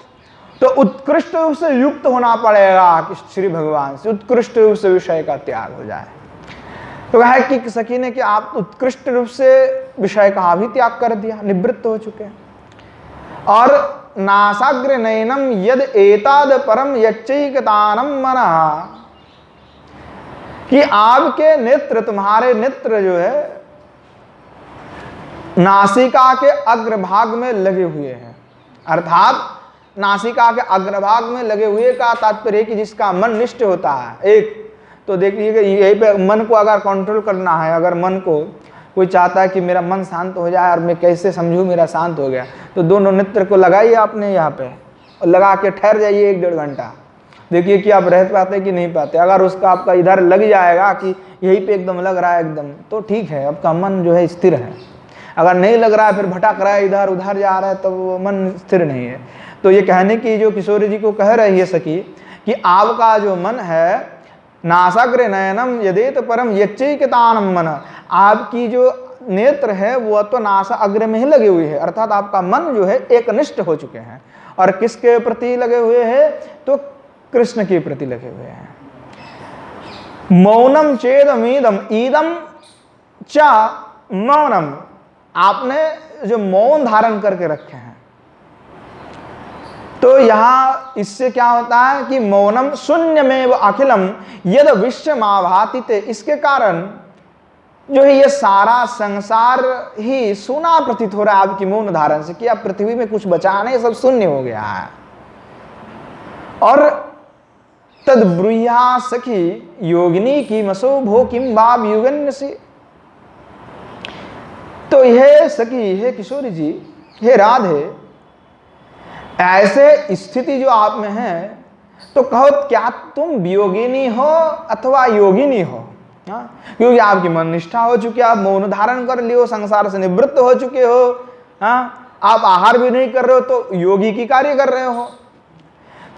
तो उत्कृष्ट रूप से युक्त होना पड़ेगा कि श्री भगवान से उत्कृष्ट रूप से विषय का त्याग हो जाए। तो कहा कि सखी ने कि आप उत्कृष्ट रूप से विषय का भी त्याग कर दिया, निवृत्त हो चुके हैं। और नासाग्र नयनम यद एताद परम यच्चैकतानम मनः, कि आपके नेत्र, तुम्हारे नेत्र जो है नासिका के अग्रभाग में लगे हुए हैं। अर्थात नासिका के अग्रभाग में लगे हुए का तात्पर्य कि जिसका मन निष्ठ होता है। एक तो देखिए यही पे मन को अगर कंट्रोल करना है, अगर मन को कोई चाहता है कि मेरा मन शांत हो जाए और मैं कैसे समझूं मेरा शांत हो गया, तो दोनों नेत्र को लगाइए आपने यहाँ पे और लगा के ठहर जाइए 1-1.5 घंटा, देखिए कि आप रह पाते कि नहीं पाते। अगर उसका आपका इधर लग जाएगा कि यहीं पे एकदम लग रहा है एकदम, तो ठीक है, आपका मन जो है स्थिर है। अगर नहीं लग रहा है, फिर भटक रहा है, इधर उधर जा रहा है, तो वो मन स्थिर नहीं है। तो ये कहने की जो किशोरी जी को कह रही है सखी कि आपका जो मन है नासाग्र नयनम यदेत परम यच्चैकतानम मन, आपकी जो नेत्र है वो तो नासा अग्र में ही लगे हुए हैं, अर्थात आपका मन जो है एकनिष्ठ हो चुके हैं। और किसके प्रति लगे हुए हैं? तो कृष्ण के प्रति लगे हुए हैं। मौनम चेदमीदम ईदम च मौनम, आपने जो मौन धारण करके रखे हैं। तो यहां इससे क्या होता है कि मौनम शून्यमेव अखिलम यद विश्वमाभाति, इसके कारण जो है ये सारा संसार ही सुना प्रतीत हो रहा है आपकी मौन धारण से, कि अब पृथ्वी में कुछ बचा नहीं, सब शून्य हो गया है। और तद ब्रूया सखी योगिनी की मसो भो किम बाब युगन्य से, तो हे सखी, हे किशोरी जी, हे राधे, ऐसे स्थिति जो आप में है, तो कहो क्या तुम वियोगिनी हो अथवा योगिनी हो? क्योंकि आपकी मन निष्ठा हो चुकी है, आप मौन धारण कर लियो, संसार से निवृत्त हो चुके हो, आप आहार भी नहीं कर रहे हो, तो योगी की कार्य कर रहे हो।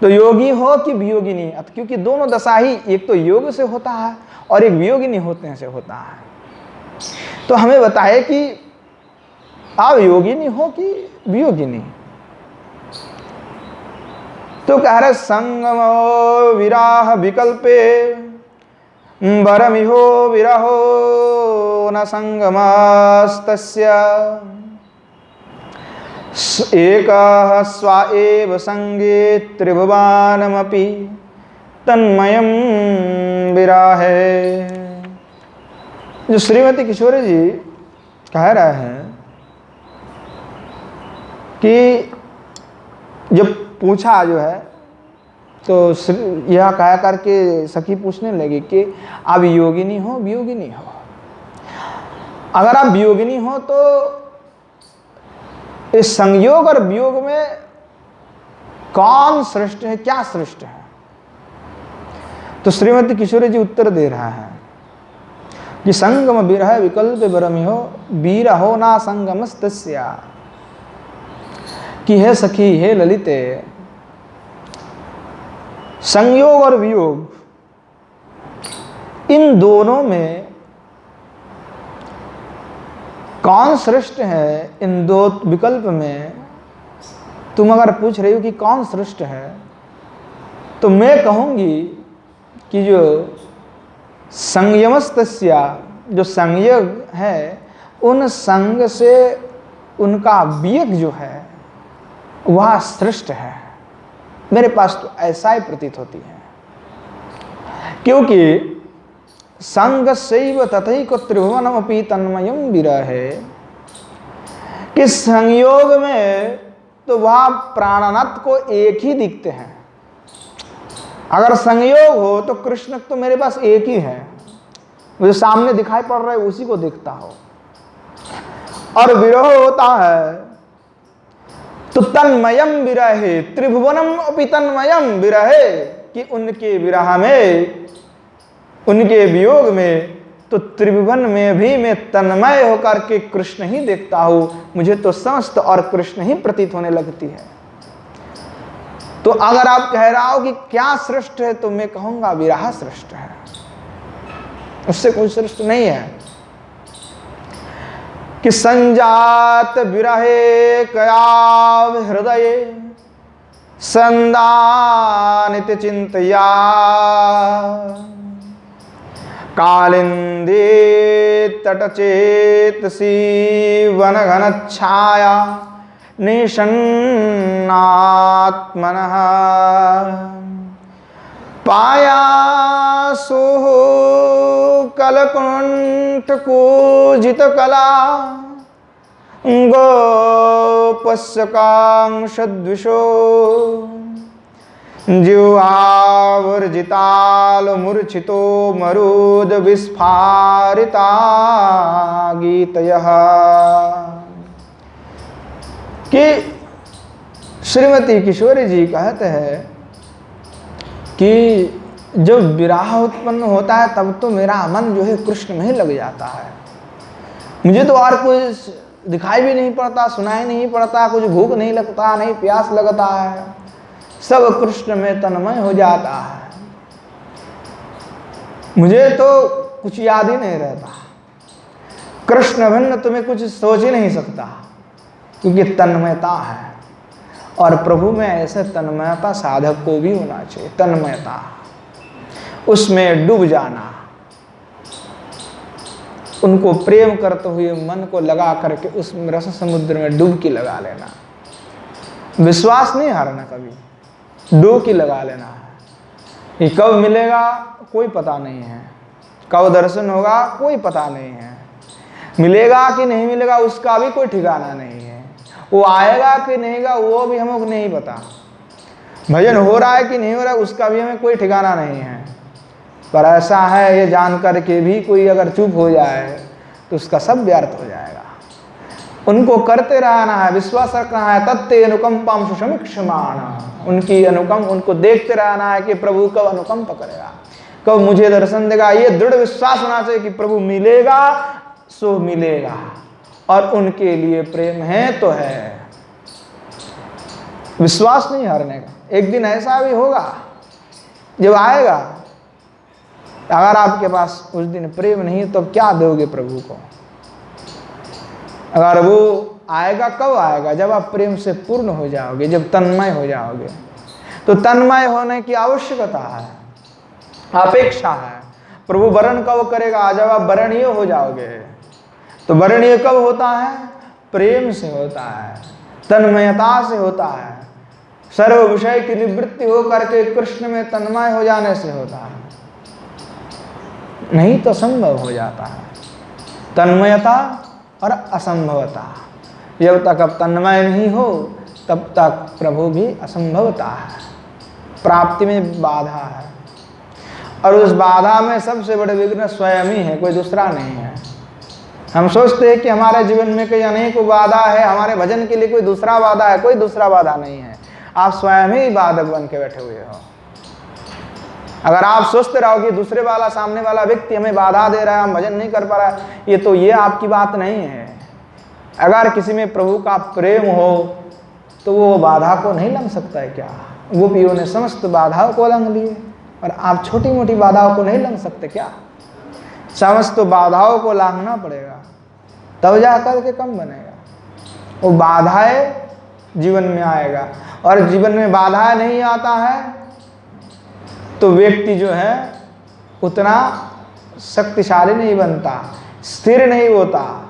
तो योगी हो कि वियोगिनी, क्योंकि दोनों दशा ही एक तो योग से होता है और एक वियोगिनी होते से होता है। तो हमें बताए कि आप योगिनी हो कि वियोगिनी। तो कह रहे संगमो विराह विकल्पे बरमिहो विरहो न संगमस्तस्य, एकः स्वा एव संगे त्रिभुवनमपि तन्मयं विराहे। जो श्रीमती किशोरी जी कह रहे हैं कि जब पूछा जो है, तो यह कह करके सखी पूछने लगी कि आप योगिनी हो वियोगिनी हो? अगर आप वियोगिनी हो तो इस संयोग और वियोग में कौन श्रेष्ठ है, क्या श्रेष्ठ है? तो श्रीमती किशोरी जी उत्तर दे रहा है कि संगम विरह विकल्प बरमिहो वीरहो ना संगमस्तस्या, कि हे सखी, हे ललिते, संयोग और वियोग इन दोनों में कौन श्रेष्ठ है? इन दो विकल्प में तुम अगर पूछ रही हो कि कौन श्रेष्ठ है, तो मैं कहूंगी कि जो संयमस्तस्या, जो संयोग है, उन संग से उनका वियोग जो है वह श्रेष्ठ है। मेरे पास तो ऐसा ही प्रतीत होती है, क्योंकि संग सैव तथैक त्रिभुवनमपि तन्मयं विरहे, कि संयोग में तो वह प्राणनाथ को एक ही दिखते हैं। अगर संयोग हो तो कृष्ण तो मेरे पास एक ही है, मुझे सामने दिखाई पड़ रहा है उसी को देखता हो। और विरह होता है तो तन्मयम विरहे, त्रिभुवनम अपि तन्मयम विरहे, कि उनके विरह में, उनके वियोग में तो त्रिभुवन में भी मैं तन्मय होकर के कृष्ण ही देखता हूं, मुझे तो समस्त और कृष्ण ही प्रतीत होने लगती है। तो अगर आप कह रहा हो कि क्या श्रेष्ठ है, तो मैं कहूंगा विरह श्रेष्ठ है, उससे कोई श्रेष्ठ नहीं है। कि संजात विरहे कया हृदये संदानित चिंतया कालिंदी तटचेतसी वन घन छाया निषन्नात्मनः पायासुः कलकुंठ कूजित कला गोपस्य कांक्षद्विषो जिह्वावर्जिताल मूर्छितो मरुद विस्फारिता गीतयः। कि श्रीमती किशोरी जी कहते हैं कि जब विरह उत्पन्न होता है तब तो मेरा मन जो है कृष्ण में ही लग जाता है, मुझे तो और कोई दिखाई भी नहीं पड़ता, सुनाई नहीं पड़ता, कुछ भूख नहीं लगता, नहीं प्यास लगता है, सब कृष्ण में तन्मय हो जाता है, मुझे तो कुछ याद ही नहीं रहता। कृष्ण भिन्न तुम्हें कुछ सोच ही नहीं सकता, क्योंकि तन्मयता है। और प्रभु में ऐसे तन्मयता साधक को भी होना चाहिए, तन्मयता, उसमें डूब जाना, उनको प्रेम करते हुए मन को लगा करके उस रस समुद्र में डुबकी लगा लेना, विश्वास नहीं हारना, कभी डुबकी लगा लेना है। ये कब मिलेगा कोई पता नहीं है, कब दर्शन होगा कोई पता नहीं है, मिलेगा कि नहीं मिलेगा उसका भी कोई ठिकाना नहीं है, वो आएगा कि नहीं आएगा वो भी हमको नहीं पता, भजन हो रहा है कि नहीं हो रहा है उसका भी हमें कोई ठिकाना नहीं है। पर ऐसा है, ये जानकर के भी कोई अगर चुप हो जाए तो उसका सब व्यर्थ हो जाएगा। उनको करते रहना है, विश्वास रखना है, तत्ते अनुकंपाम सुसमीक्षमाण, उनकी अनुकंप, उनको देखते रहना है कि प्रभु कब अनुकंप करेगा, कब मुझे दर्शन देगा। ये दृढ़ विश्वास होना चाहिए कि प्रभु मिलेगा सो मिलेगा, और उनके लिए प्रेम है तो है, विश्वास नहीं हारने का। एक दिन ऐसा भी होगा जब आएगा, अगर आपके पास उस दिन प्रेम नहीं तो क्या दोगे प्रभु को? अगर वो आएगा, कब आएगा? जब आप प्रेम से पूर्ण हो जाओगे, जब तन्मय हो जाओगे। तो तन्मय होने की आवश्यकता है, अपेक्षा है। प्रभु वरण कब करेगा? जब आप वरणीय हो जाओगे। तो वरणीय कब होता है? प्रेम से होता है, तन्मयता से होता है, सर्व विषय की निवृत्ति हो करके कृष्ण में तन्मय हो जाने से होता है, नहीं तो असंभव हो जाता है। तन्मयता और असंभवता, जब तक अब तन्मय नहीं हो तब तक प्रभु भी असंभवता है, प्राप्ति में बाधा है। और उस बाधा में सबसे बड़े विघ्न स्वयं ही है, कोई दूसरा नहीं है। हम सोचते हैं कि हमारे जीवन में कोई अनेक बाधा है, हमारे भजन के लिए कोई दूसरा बाधा है, कोई दूसरा बाधा नहीं है। आप स्वयं ही बाधक बन के बैठे हुए हो। अगर आप सोचते रहो कि दूसरे वाला, सामने वाला व्यक्ति हमें बाधा दे रहा है, हम भजन नहीं कर पा रहा है, ये आपकी बात नहीं है। अगर किसी में प्रभु का प्रेम हो तो वो बाधा को नहीं लंघ सकता है क्या? गोपियों ने समस्त बाधाओं को लंघ लिए, और आप छोटी मोटी बाधाओं को नहीं लंघ सकते क्या? समस्त बाधाओं को लांघना पड़ेगा, तब जा करके कम बनेगा। वो बाधाएं जीवन में आएगा, और जीवन में बाधाएं नहीं आता है तो व्यक्ति जो है उतना शक्तिशाली नहीं बनता, स्थिर नहीं होता।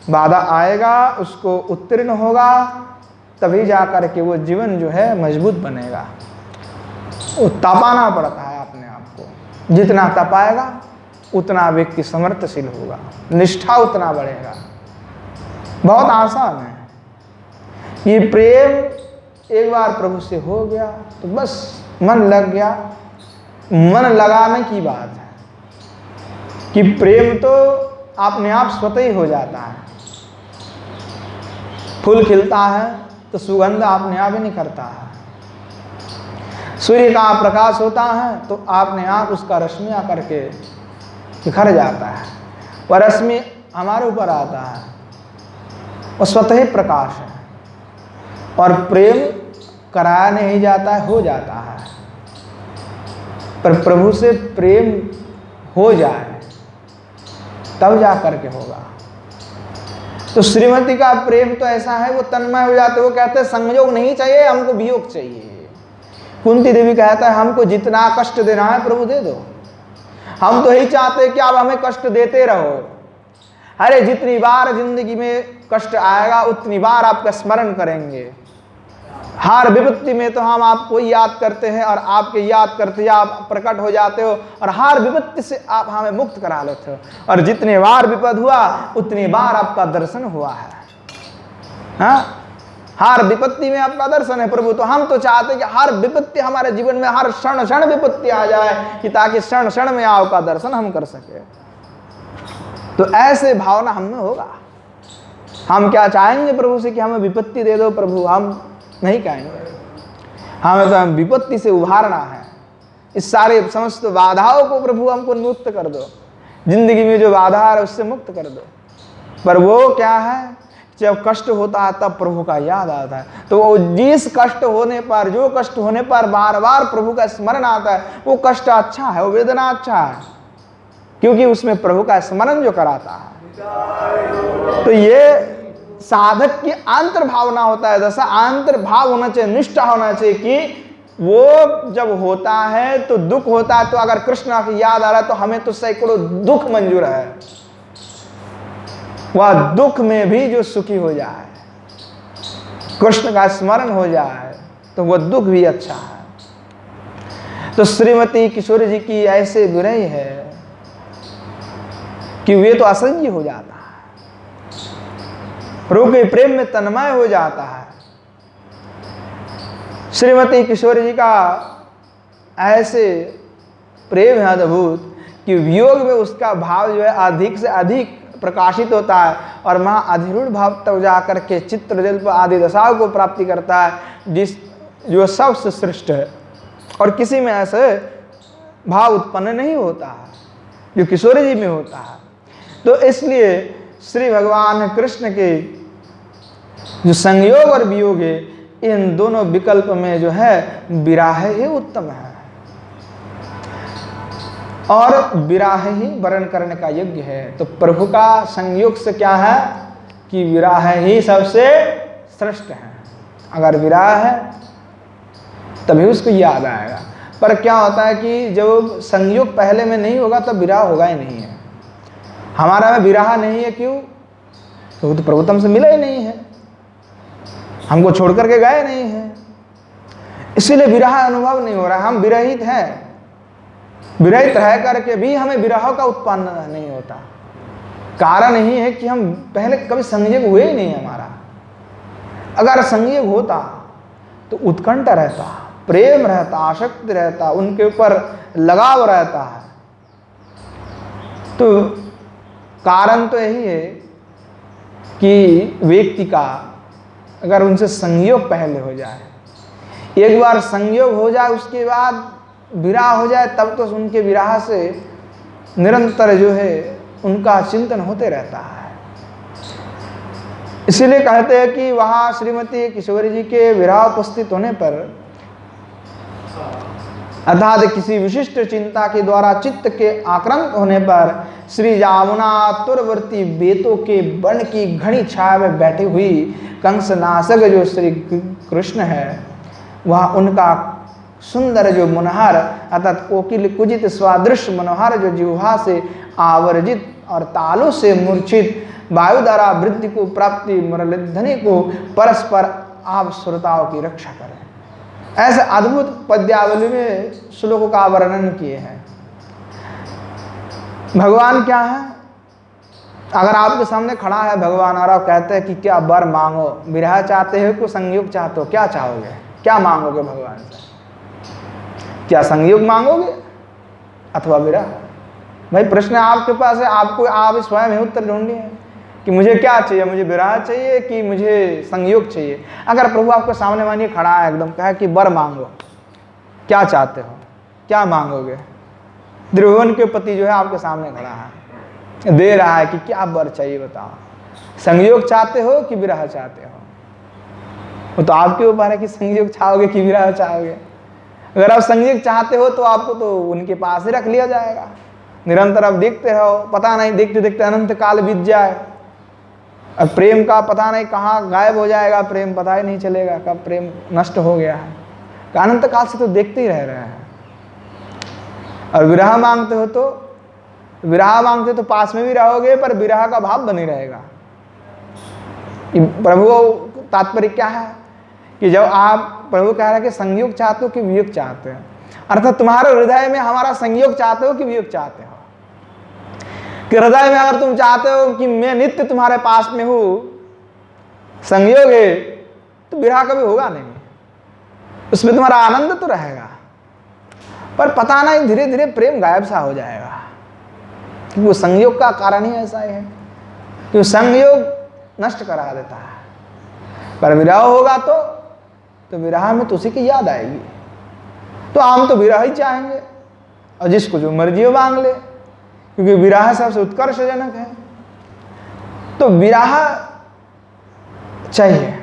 बाधा आएगा, उसको उत्तीर्ण होगा, तभी जाकर के वो जीवन जो है मजबूत बनेगा। वो तपाना पड़ता है अपने आप को, जितना तपाएगा उतना व्यक्ति समर्थशील होगा, निष्ठा उतना बढ़ेगा। बहुत आसान है। ये प्रेम एक बार प्रभु से हो गया तो बस मन लग गया। मन लगाने की बात है कि प्रेम तो अपने आप स्वतः ही हो जाता है। फूल खिलता है तो सुगंध अपने आप ही निखरता है। सूर्य का प्रकाश होता है तो अपने आप उसका रश्मि आकर के बिखर जाता है। वह रश्मि हमारे ऊपर आता है, वो स्वतः ही प्रकाश है, और प्रेम कराया नहीं जाता है, हो जाता है। पर प्रभु से प्रेम हो जाए तब जा करके होगा। तो श्रीमती का प्रेम तो ऐसा है, वो तन्मय हो जाते, वो कहते हैं संयोग नहीं चाहिए, हमको वियोग चाहिए। कुंती देवी कहता है हमको जितना कष्ट देना है प्रभु दे दो, हम तो यही चाहते हैं कि आप हमें कष्ट देते रहो। अरे जितनी बार जिंदगी में कष्ट आएगा उतनी बार आपका स्मरण करेंगे। हर विपत्ति में तो हम आपको याद करते हैं, और आपके याद करते ही आप प्रकट हो जाते हो, और हर विपत्ति से आप हमें मुक्त करा लेते हो। और जितने बार विपद हुआ उतनी बार आपका दर्शन हुआ है। हाँ, हर विपत्ति में आपका दर्शन है प्रभु। तो हम तो चाहते हैं कि हर विपत्ति हमारे जीवन में, हर क्षण क्षण विपत्ति आ जाए, कि ताकि क्षण क्षण में आपका दर्शन हम कर सके। तो ऐसे भावना हम में होगा। हम क्या चाहेंगे प्रभु से कि हमें विपत्ति दे दो प्रभु, हम नहीं कहेंगे। हमें तो विपत्ति से उभारना है। इस सारे समस्त बाधाओं को प्रभु हमको मुक्त कर दो, जिंदगी में जो बाधा है उससे मुक्त कर दो। पर वो क्या है, जब कष्ट होता है तब प्रभु का याद आता है। तो जिस कष्ट होने पर, जो कष्ट होने पर बार बार प्रभु का स्मरण आता है, वो कष्ट अच्छा है, वो वेदना अच्छा है, क्योंकि उसमें प्रभु का स्मरण जो कराता है। तो ये साधक की आंतर भावना होता है, जैसा आंतर भाव होना चाहिए, निष्ठा होना चाहिए कि वो जब होता है तो दुख होता है, तो अगर कृष्ण की याद आ रहा है तो हमें तो सैकड़ों दुख मंजूर है। वह दुख में भी जो सुखी हो जाए, कृष्ण का स्मरण हो जाए, तो वह दुख भी अच्छा है। तो श्रीमती किशोर जी की ऐसे विरह है कि वे तो असह्य हो जाता है, प्रभु के प्रेम में तन्मय हो जाता है। श्रीमती किशोर जी का ऐसे प्रेम है अद्भुत कि वियोग में उसका भाव जो है अधिक से अधिक प्रकाशित होता है, और वहाँ अधिरूढ़ भाव तब जाकर के चित्रजल्प आदि दशाओं को प्राप्ति करता है, जो सबसे श्रेष्ठ है। और किसी में ऐसे भाव उत्पन्न नहीं होता है जो किशोर जी में होता है। तो इसलिए श्री भगवान कृष्ण के जो संयोग और वियोग है, इन दोनों विकल्प में जो है विराह ही उत्तम है, और विराह ही वर्ण करने का योग्य है। तो प्रभु का संयोग से क्या है कि विराह ही सबसे श्रेष्ठ है। अगर विराह है तभी उसको याद आएगा। पर क्या होता है कि जब संयोग पहले में नहीं होगा तब विराह होगा ही नहीं है। हमारा में विराह नहीं है, क्यों? तो प्रभु तो हमसे मिला ही नहीं है, हमको छोड़ करके गए नहीं है, इसीलिए विरह अनुभव नहीं हो रहा। हम विरहित हैं, विरहित रह करके भी हमें विरह का उत्पन्न नहीं होता। कारण यही है कि हम पहले कभी संयोग हुए ही नहीं हमारा। अगर संयोग होता तो उत्कंठा रहता, प्रेम रहता, आसक्ति रहता, उनके ऊपर लगाव रहता है। तो कारण तो यही है कि व्यक्ति का अगर उनसे संयोग पहले हो जाए, एक बार संयोग हो जाए, उसके बाद विराह हो जाए, तब तो उनके विराह से निरंतर जो है उनका चिंतन होते रहता है। इसीलिए कहते हैं कि वहाँ श्रीमती किशोरी जी के विराह उपस्थित होने पर, अर्थात किसी विशिष्ट चिंता के द्वारा चित्त के आक्रांत होने पर, श्री यमुना तुरवर्ती बेतों के वन की घनी छाया में बैठी हुई कंसनाशक जो श्री कृष्ण है, वह उनका सुंदर जो मनोहर अर्थात कोकिल कुजित स्वादृश्य मनोहर जो जिह्वा से आवर्जित और तालु से मूर्छित वायु द्वारा वृद्धि को प्राप्ति मुरलीध्वनि को परस्पर आप श्रोताओं की रक्षा करें। ऐसे अद्भुत पद्यावली में श्लोकों का वर्णन किए हैं। भगवान क्या है? अगर आपके सामने खड़ा है भगवान और आप कहते हैं कि क्या वर मांगो, विरह चाहते हो कि संयोग चाहते हो, क्या चाहोगे, क्या मांगोगे भगवान से? क्या संयोग मांगोगे अथवा विरह? भाई प्रश्न आपके पास है, आपको आप स्वयं ही उत्तर ढूंढिए कि मुझे क्या चाहिए, मुझे विरह चाहिए कि मुझे संयोग चाहिए। अगर प्रभु आपके सामने मानिए खड़ा है एकदम, कहे कि वर मांगो, क्या चाहते हो, क्या मांगोगे? त्रिभुवन के पति जो है आपके सामने खड़ा है, दे रहा है कि क्या वर चाहिए बताओ, संयोग चाहते हो कि विरह चाहते हो। वो तो आपके ऊपर है कि संयोग चाहोगे कि विरह चाहोगे। अगर आप संयोग चाहते हो तो आपको तो उनके पास ही रख लिया जाएगा, निरंतर आप देखते रहो, पता नहीं देखते देखते अनंत काल बीत जाए और प्रेम का पता नहीं कहाँ गायब हो जाएगा, प्रेम पता ही नहीं चलेगा कब प्रेम नष्ट हो गया है। अनंत काल से तो देखते ही रह रहे हैं। और विरह मांगते हो तो विरह मांगते तो पास में भी रहोगे पर विरह का भाव बनी रहेगा। प्रभु तात्पर्य क्या है कि जब आप प्रभु कह रहे हैं कि संयोग चाहते हो कि वियोग चाहते हो, अर्थात तुम्हारे हृदय में हमारा संयोग चाहते हो कि वियोग चाहते हो। कि हृदय में अगर तुम चाहते हो कि मैं नित्य तुम्हारे पास में हूं, संयोग है तो विरह कभी होगा नहीं, उसमें तुम्हारा आनंद तो रहेगा पर पता नहीं धीरे धीरे प्रेम गायब सा हो जाएगा। क्योंकि वो संयोग का कारण ही ऐसा है कि संयोग नष्ट करा देता है। पर विरह होगा तो विरह में तो उसी की याद आएगी। तो हम तो विरह ही चाहेंगे और जिसको जो मर्जी हो मांग ले, क्योंकि विरह सबसे उत्कर्षजनक है। तो विरह चाहिए,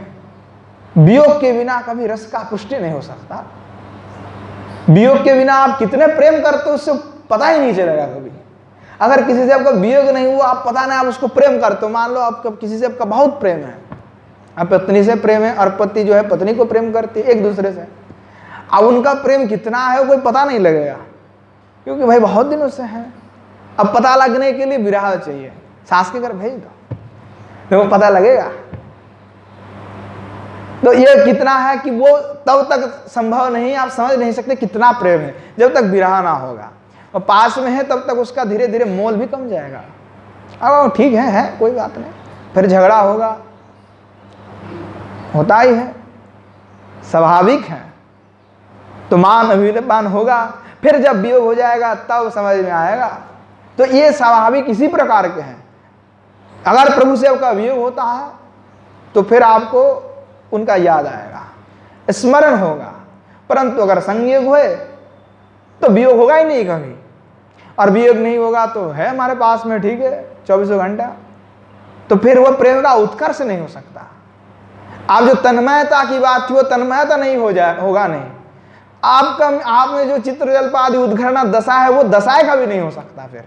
वियोग के बिना कभी रस का पुष्टि नहीं हो सकता। वियोग के बिना आप कितने प्रेम करते हो उससे पता ही नहीं चलेगा कभी। अगर किसी से आपका वियोग नहीं हुआ, आप पता नहीं आप उसको प्रेम करते हो, मान लो आपका किसी से आपका बहुत प्रेम है, आप पत्नी से प्रेम है और पति जो है पत्नी को प्रेम करती है एक दूसरे से, अब उनका प्रेम कितना है कोई पता नहीं लगेगा क्योंकि भाई बहुत दिनों से है। अब पता लगने के लिए विरह चाहिए, सास के घर भेज दो तो वो पता लगेगा। तो ये कितना है कि वो तब तक संभव नहीं, आप समझ नहीं सकते कितना प्रेम है जब तक विरह ना होगा। और पास में है तब तक उसका धीरे धीरे मोल भी कम जाएगा। अब ठीक है कोई बात नहीं, फिर झगड़ा होगा, होता ही है, स्वाभाविक है, तो मान अभिमान होगा। फिर जब वियोग हो जाएगा तब समझ में आएगा। तो ये स्वाभाविक इसी प्रकार के हैं। अगर प्रभु से आपका वियोग होता है तो फिर आपको उनका याद आएगा, स्मरण होगा। परंतु अगर संयोग हुए तो वियोग होगा ही नहीं कभी, और वियोग नहीं होगा तो है हमारे पास में, ठीक है, 24 घंटा। तो फिर वो प्रेम का उत्कर्ष नहीं हो सकता। आप जो तन्मयता की बात थी वो तन्मयता नहीं होगा नहीं। आपका आप में जो चित्र जल्प आदि उद्घटना दशा है वो दशाएं का भी नहीं हो सकता फिर,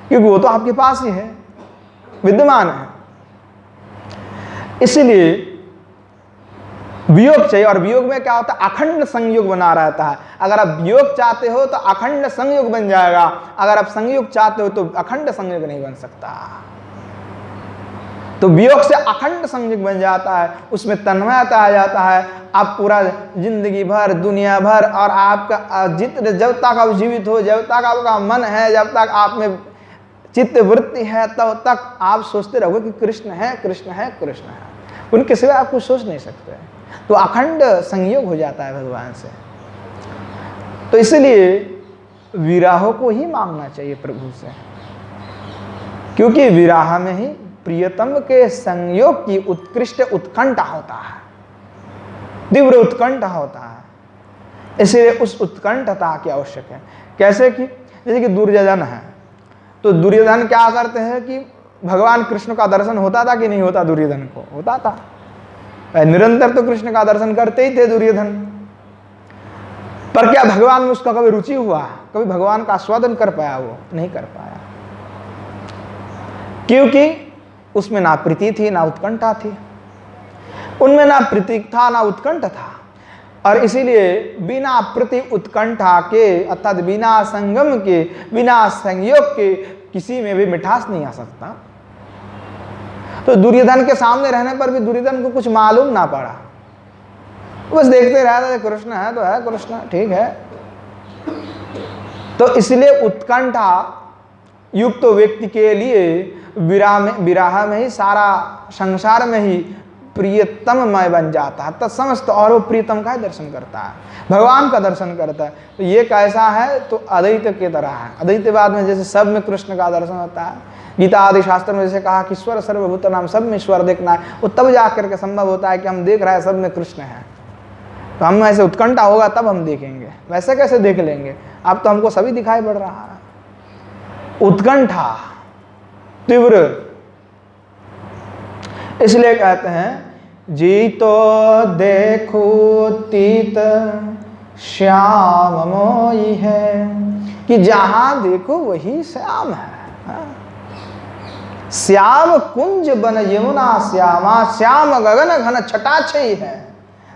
क्योंकि वो तो आपके पास ही है, विद्यमान है। इसलिए वियोग चाहिए। और वियोग में क्या होता है, अखंड संयोग बना रहता है। अगर आप वियोग चाहते हो तो अखंड संयोग बन जाएगा, अगर आप संयोग चाहते हो तो अखंड संयोग नहीं बन सकता। तो वियोग से अखंड संयोग बन जाता है, उसमें तन्मयता आ जाता है। आप पूरा जिंदगी भर, दुनिया भर, और आपका जितने जब तक आप जीवित हो, जब तक आपका मन है, जब तक आप में चित्त वृत्ति है, तब तक आप सोचते रहोगे कि कृष्ण है, कृष्ण है, कृष्ण है। उनके सिवा आप कुछ सोच नहीं सकते। तो अखंड संयोग हो जाता है भगवान से। तो इसलिए विरह को ही मांगना चाहिए प्रभु से, क्योंकि विरह में ही प्रियतम के संयोग की उत्कृष्ट उत्कंठा होता है, तीव्र उत्कंठा होता है। इसलिए उस उत्कंठता की आवश्यक है। कैसे कि जैसे कि दुर्योधन है, तो दुर्योधन क्या करते हैं कि भगवान कृष्ण का दर्शन होता था कि नहीं होता, दुर्योधन को होता था, निरंतर तो कृष्ण का दर्शन करते ही थे दुर्योधन। पर क्या भगवान में उसका कभी रुचि हुआ, कभी भगवान का आस्वादन कर पाया? वो नहीं कर पाया, क्योंकि उसमें ना प्रीति थी ना उत्कंठा थी। उनमें ना प्रीति था ना उत्कंठ था। और इसीलिए बिना प्रीति उत्कंठा के, अर्थात बिना संगम के, बिना संयोग के किसी में भी मिठास नहीं आ सकता। तो दुर्योधन के सामने रहने पर भी दुर्योधन को कुछ मालूम ना पड़ा, बस देखते रहे, कृष्ण है तो है, कृष्ण ठीक है। तो इसलिए उत्कंठा युक्त व्यक्ति के लिए विरह में ही सारा संसार में ही प्रियतममय बन जाता है। तो समस्त और वो प्रियतम का ही दर्शन करता है, भगवान का दर्शन करता है। तो ये कैसा है, तो अद्वैत की तरह है। अद्वैतवाद में जैसे सब में कृष्ण का दर्शन होता है, गीता आदि शास्त्र में जैसे कहा कि ईश्वर सर्वभूत नाम, सब में ईश्वर देखना है, वो तब जाकर के संभव होता है कि हम देख रहे हैं सब में कृष्ण है। तो हम ऐसे उत्कंठा होगा तब हम देखेंगे, वैसे कैसे देख लेंगे? अब तो हमको सभी दिखाई पड़ रहा है। उत्कंठा तीव्र, इसलिए कहते हैं जी तो देखो तीत श्याम मोई है, कि जहां देखो वही श्याम है। श्याम कुंज बन यमुना श्यामा, श्याम गगन घन छटाछई है।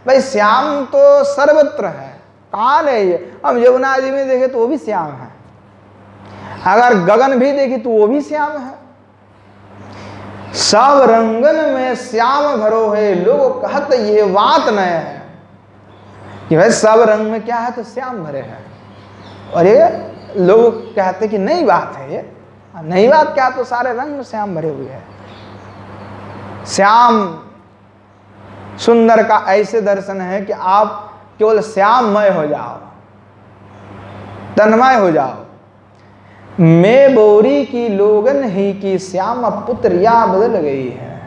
भाई श्याम तो सर्वत्र है, कहाँ नहीं है। हम यमुना जी में देखे तो वो भी श्याम है, अगर गगन भी देखे तो वो भी श्याम है। सब रंगन में श्याम भरो है, लोग कहते ये बात न है कि भाई सब रंग में क्या है तो श्याम भरे है, और ये लोग कहते कि नई बात है, ये नई बात क्या, तो सारे रंग में श्याम भरे हुए है। श्याम सुंदर का ऐसे दर्शन है कि आप केवल श्याममय हो जाओ, तन्मय हो जाओ। मैं बोरी की लोगन ही की श्याम पुत्रिया बदल गई है।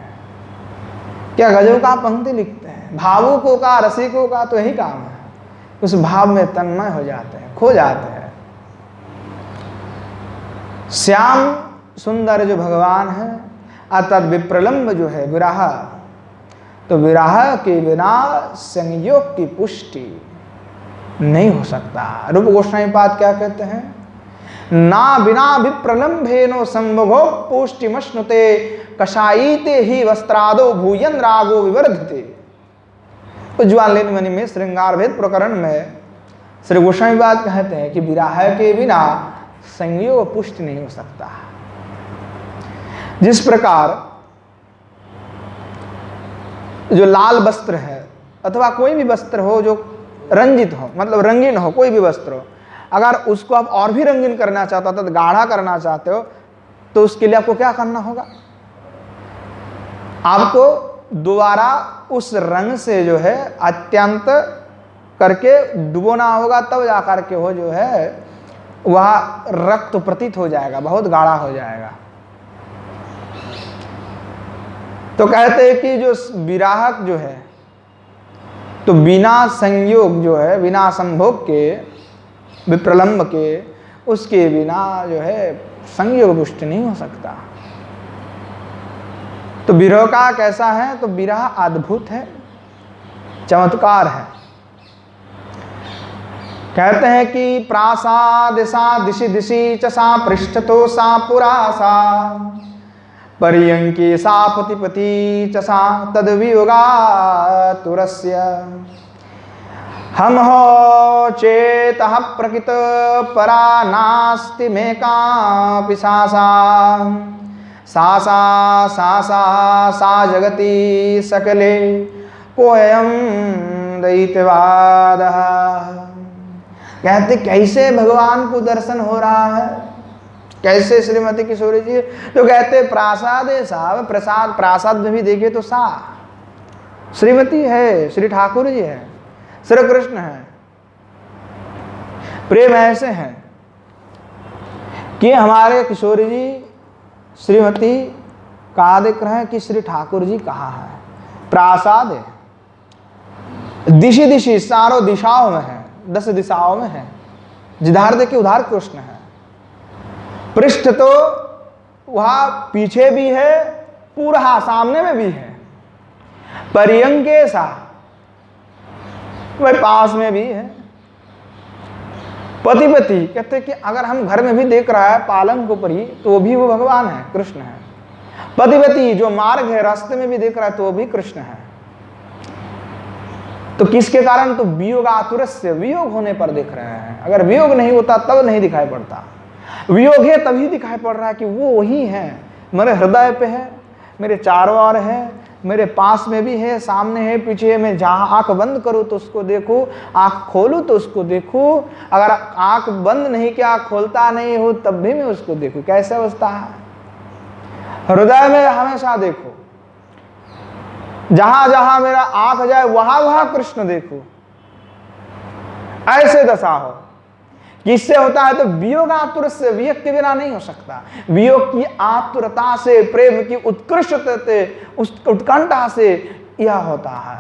क्या गजब का पंक्ति लिखते हैं। भावुकों का, रसिकों का तो यही काम है, उस भाव में तन्मय हो जाते हैं, खो जाते हैं। श्याम सुंदर जो भगवान है, अर्थात विप्रलंब जो है विराह, तो विराह के बिना संयोग की पुष्टि नहीं हो सकता। रूप गोस्वामी पाद क्या कहते हैं, ना बिना विप्रलंभेनो संभोगो पुष्टिमश्नुते कषायीते ही वस्त्रादो भूयन रागो विवर्धते। उज्ज्वल लेनमणि में श्रृंगार भेद प्रकरण में श्री गोस्वामी पाद कहते हैं कि विराह के बिना संयोग पुष्टि नहीं हो सकता। जिस प्रकार जो लाल वस्त्र है अथवा कोई भी वस्त्र हो जो रंजित हो, मतलब रंगीन हो, कोई भी वस्त्र हो, अगर उसको आप और भी रंगीन करना चाहते हो, तो गाढ़ा करना चाहते हो, तो उसके लिए आपको क्या करना होगा, आपको दोबारा उस रंग से जो है अत्यंत करके डुबोना होगा, तब जाकर के वो जो है वह रक्त प्रतीत हो जाएगा, बहुत गाढ़ा हो जाएगा। तो कहते हैं कि जो विराहक जो है, तो बिना संयोग जो है, बिना संभोग के, विप्रलंब के, उसके बिना जो है संयोग पुष्ट नहीं हो सकता। तो विरह का कैसा है, तो विरह अद्भुत है, चमत्कार है। कहते हैं कि प्रासाद सा दिशि दिशि च सा पृष्ठतो सा पुरा सा पर्यंके सा पतिपति च सा तद्वियोगा तुरस्य हम हो चेतः प्रकृत परा नास्ति में कापि सा जगति सकले कोयम दैत्यवादः। कहते कैसे भगवान को दर्शन हो रहा है, कैसे श्रीमती किशोरी जी, तो कहते प्रासाद साहब, प्रसाद, प्रासाद में भी देखे तो सा श्रीमती है, श्री ठाकुर जी है, श्री कृष्ण है। प्रेम ऐसे है कि हमारे किशोरी जी श्रीमती कहाँ दिख रहे हैं कि श्री ठाकुर जी कहाँ है। प्रासाद है, दिशि दिशि चारों दिशाओं में है, 10 दिशाओं में है, जिधर देखे उधर कृष्ण है। पृष्ठ तो वहां पीछे भी है, पूरा सामने में भी है। पर्यंके सा वह पास में भी है। पतिपति कहते कि अगर हम घर में भी देख रहा है पालंक ऊपर ही, तो वो भी वो भगवान है, कृष्ण है। पतिपति जो मार्ग है, रास्ते में भी देख रहा है, तो वो भी कृष्ण है। तो किसके कारण, तो वियोग आतुरस्य, वियोग होने पर देख रहे हैं। अगर वियोग नहीं होता तब नहीं दिखाई पड़ता, वियोग है तभी दिखाई पड़ रहा है कि वो वही है, मेरे हृदय पे है, मेरे चारों ओर है, मेरे पास में भी है, सामने है, पीछे में। जहां आंख बंद करूं तो उसको देखूं, आंख खोलूं तो उसको देखूं, अगर आंख बंद नहीं किया, खोलता नहीं हो तब भी मैं उसको देखूं। कैसे अवस्था है, हृदय में हमेशा देखो, जहां जहां मेरा आंख जाए वहां वहां कृष्ण देखो, ऐसे दशा हो। किससे होता है, तो वियोग आतुर से, वियोग के बिना नहीं हो सकता। वियोग की आतुरता से, प्रेम की उत्कृष्टता से, उस उत्कंठा से यह होता है।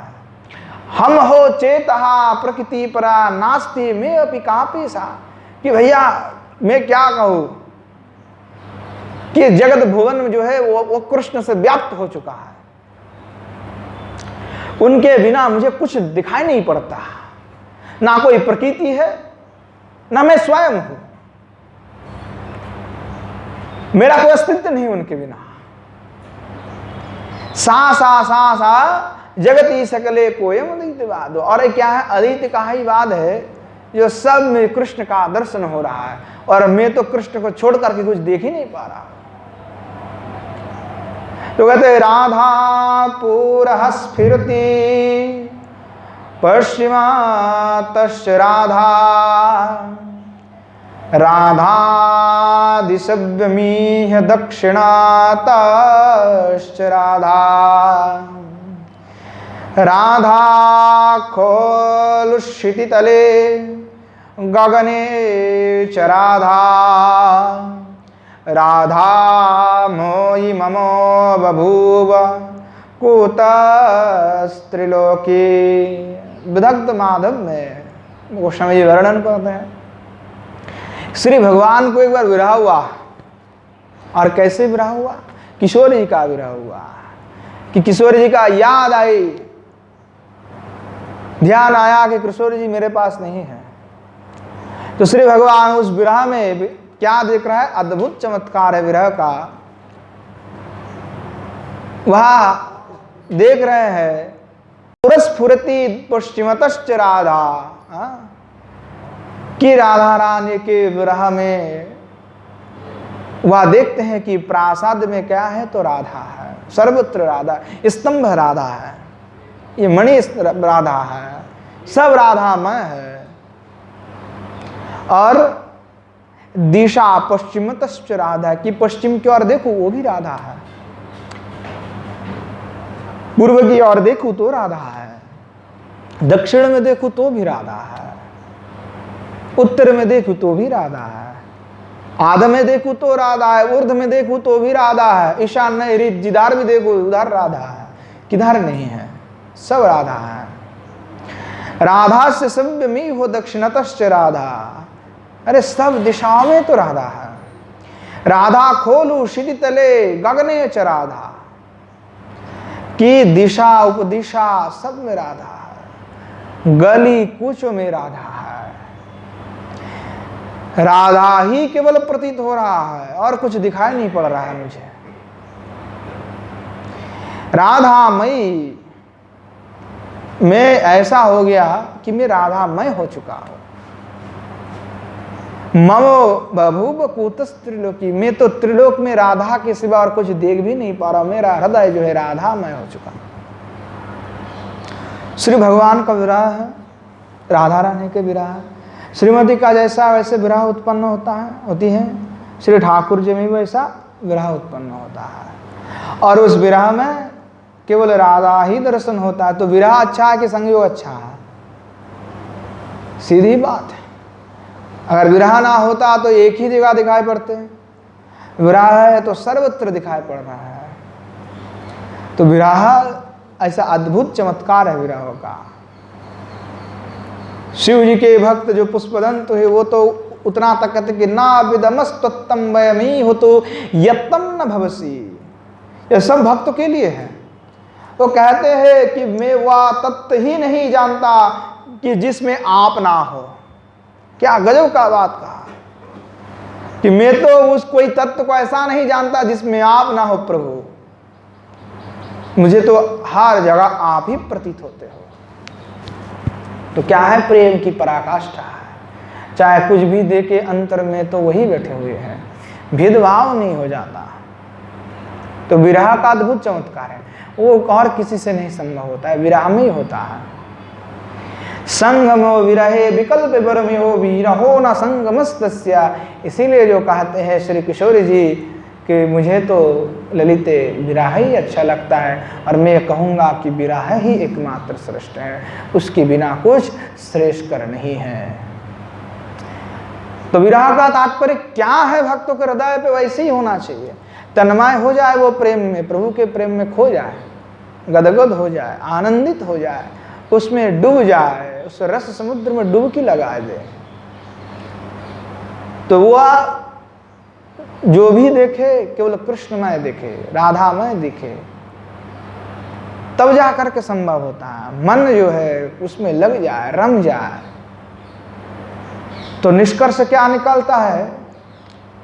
हम हो चेतः प्रकृति परा नास्ति में अपि कापि सा, कि भैया मैं क्या कहूं, कि जगत भुवन जो है वो कृष्ण से व्याप्त हो चुका है। उनके बिना मुझे कुछ दिखाई नहीं पड़ता, ना कोई प्रकृति है ना मैं स्वयं हूं, मेरा कोई अस्तित्व नहीं उनके बिना। सा सा सा सा जगती सकले कोयम अद्वैतवाद। और ये क्या है? अद्वैत का ही वाद है जो सब में कृष्ण का दर्शन हो रहा है, और मैं तो कृष्ण को छोड़ करके कुछ देख ही नहीं पा रहा। तो कहते राधा पूरः स्फुरति पश्चिमातश्च राधा, राधा दिशव्यमीह दक्षिणातश्च राधा, राधा खोलुषितितले गगने च राधा, राधा मोयि ममो बभूव कूतस्त्रिलोकी। विदग्ध माधव में गोस्वामी जी वर्णन करते हैं, श्री भगवान को एक बार विरह हुआ। और कैसे विरह हुआ? किशोर जी का विरह हुआ कि किशोर जी का याद आई, ध्यान आया कि किशोर जी मेरे पास नहीं है। तो श्री भगवान उस विरह में क्या देख रहा है? अद्भुत चमत्कार है विरह का। वह देख रहे हैं पुरस्फुरति पश्चिमतश्च राधा, कि राधा रानी के विरह में वह देखते हैं कि प्रासाद में क्या है? तो राधा है, सर्वत्र राधा, स्तंभ राधा है, ये मणि राधा है, सब राधामय है। और दिशा पश्चिमतश्च राधा, कि पश्चिम की ओर देखो वो भी राधा है, पूर्व की ओर देखो तो राधा है, दक्षिण में देखो तो भी राधा है, उत्तर में देखो तो भी राधा है, आध में देखो तो राधा है, ऊर्ध्व में देखो तो भी राधा है, ईशान्य जिधर भी देखो उधर राधा है, किधर नहीं है, सब राधा है। राधा से सव्यमी हो दक्षिणतश्च राधा, अरे सब दिशाओं में तो राधा है। राधा खोलू शिथितले गगने च राधा, कि दिशा उपदिशा सब में राधा है, गली कूचों में राधा है। राधा ही केवल प्रतीत हो रहा है और कुछ दिखाई नहीं पड़ रहा है मुझे। राधामयी मैं ऐसा हो गया कि मैं राधामय हो चुका हूं। ममो बभूव कूतस्त्रिलोकी, मैं तो त्रिलोक में राधा के सिवा और कुछ देख भी नहीं पा रहा, मेरा हृदय जो है राधामय हो चुका। श्री भगवान का विरह है, राधा रानी के विरह है। श्रीमती का जैसा वैसे विरह उत्पन्न होती है, श्री ठाकुर जी में वैसा विरह उत्पन्न होता है। और उस विरह में केवल राधा ही दर्शन होता है। तो विरह अच्छा है कि संयोग अच्छा है? सीधी बात है। अगर विरह ना होता तो एक ही जगह दिखाई पड़ते हैं, विरह है तो सर्वत्र दिखाई पड़ रहा है। तो विरह ऐसा अद्भुत चमत्कार है विरह का। शिव जी के भक्त जो पुष्पदंत है वो तो उतना तक कहते कि ना विदमस्तत्तम वयमी हो तो यत्तम न भवसी, यह सब भक्तों के लिए है। तो कहते हैं कि मैं वह तत्व ही नहीं जानता कि जिसमें आप ना हो। क्या गजब का बात कहा कि मैं तो उस कोई तत्व को ऐसा नहीं जानता जिसमें आप ना हो प्रभु, मुझे तो हर जगह आप ही प्रतीत होते हो। तो क्या है? प्रेम की पराकाष्ठा है। चाहे कुछ भी देखे अंतर में तो वही बैठे हुए हैं, भेदभाव नहीं हो जाता। तो विरह का अद्भुत चमत्कार है, वो और किसी से नहीं संभव होता है, विरह में ही होता है। संगमो विरहे विकल्प बरमिहो विरहो न संगमस्तस्या। इसीलिए जो कहते हैं श्री किशोर जी कि मुझे तो ललित विरह ही अच्छा लगता है, और मैं कहूँगा कि विरह ही एकमात्र श्रेष्ठ है, उसके बिना कुछ श्रेष्ठ नहीं है। तो विरह का तात्पर्य क्या है? भक्तों के हृदय पे वैसे ही होना चाहिए, तन्मय हो जाए वो प्रेम में, प्रभु के प्रेम में खो जाए, गदगद हो जाए, आनंदित हो जाए, उसमें डूब जाए, उस रस समुद्र में डुबकी लगा दे। तो वह जो भी देखे केवल कृष्णमय दिखे, राधामय दिखे, तब जाकर के संभव होता है। मन जो है उसमें लग जाए, रम जाए, तो निष्कर्ष क्या निकलता है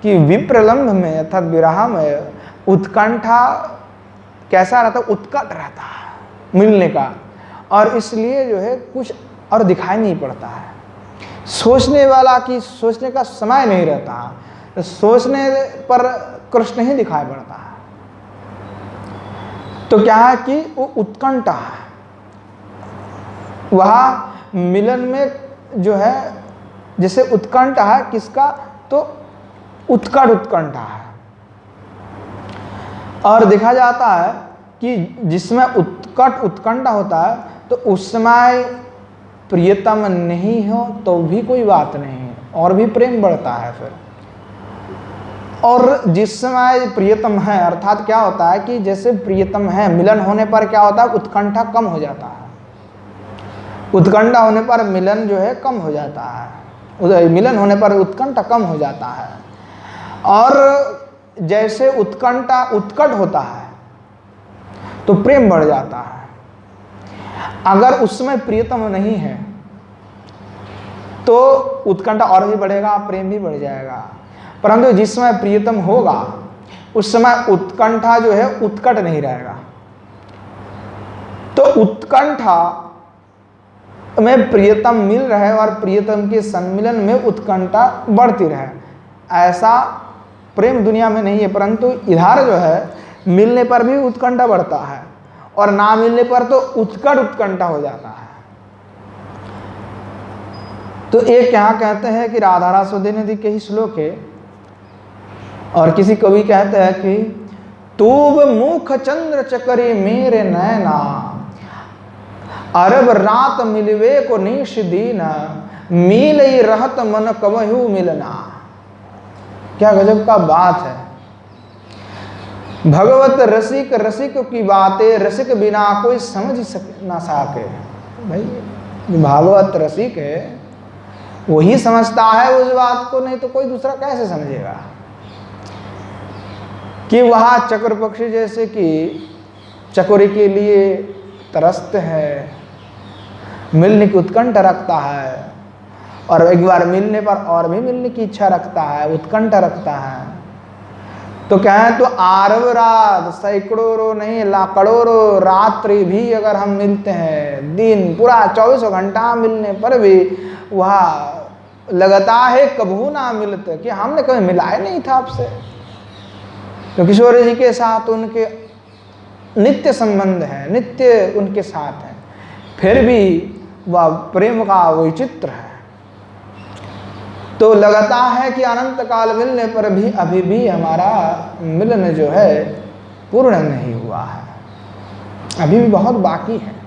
कि विप्रलंब में अर्थात विरह में उत्कंठा कैसा रहता है, उत्कट रहता है मिलने का, और इसलिए जो है कुछ और दिखाई नहीं पड़ता है। सोचने वाला की सोचने का समय नहीं रहता, तो सोचने पर कृष्ण ही दिखाई पड़ता है। तो क्या है कि वो उत्कंठा है, वह मिलन में जो है जैसे उत्कंठा है किसका, तो उत्कट उत्कंठा है। और देखा जाता है कि जिसमें उत्कट उत्कंठा होता है तो उस समय प्रियतम नहीं हो तो भी कोई बात नहीं है, और भी प्रेम बढ़ता है फिर। और जिस समय प्रियतम है, अर्थात क्या होता है कि जैसे प्रियतम है, मिलन होने पर क्या होता है, उत्कंठा कम हो जाता है। उत्कंठा होने पर मिलन जो है कम हो जाता है, मिलन होने पर उत्कंठा कम हो जाता है। और जैसे उत्कंठा उत्कट होता है तो प्रेम बढ़ जाता है। अगर उसमें प्रियतम नहीं है तो उत्कंठा और भी बढ़ेगा, प्रेम भी बढ़ जाएगा। परंतु जिस समय प्रियतम होगा उस समय उत्कंठा जो है उत्कट नहीं रहेगा। तो उत्कंठा में प्रियतम मिल रहे और प्रियतम के सम्मिलन में उत्कंठा बढ़ती रहे, ऐसा प्रेम दुनिया में नहीं है। परंतु इधर जो है मिलने पर भी उत्कंठा बढ़ता है और ना मिलने पर तो उत्कट उत्कंठा हो जाता है। तो एक यहाँ कहते हैं कि राधा रासोदे नदी के ही श्लोक है, और किसी कवि कहते हैं कि तूब मुख चंद्र चकरी मेरे नैना, अरब रात मिलवे को निश दीना, मिलई रहत मन कबहू मिलना। क्या गजब का बात है। भगवत रसिक रसिक की बातें रसिक बिना कोई समझ ना सके। भाई भागवत रसिक है वही समझता है उस बात को, नहीं तो कोई दूसरा कैसे समझेगा। कि वह चक्र पक्षी जैसे कि चकोरी के लिए तरसते हैं, मिलने की उत्कंठा रखता है, और एक बार मिलने पर और भी मिलने की इच्छा रखता है, उत्कंठा रखता है। तो क्या है, तो आरव रात सैकड़ों नहीं लाखों रात्रि भी अगर हम मिलते हैं, दिन पूरा 24 घंटा मिलने पर भी वह लगता है कभू ना मिलते, कि हमने कभी मिलाया नहीं था आपसे। तो किशोर जी के साथ उनके नित्य संबंध है, नित्य उनके साथ है, फिर भी वह प्रेम का वैचित्र है। तो लगता है कि अनंत काल मिलने पर भी अभी भी हमारा मिलन जो है पूर्ण नहीं हुआ है, अभी भी बहुत बाकी है।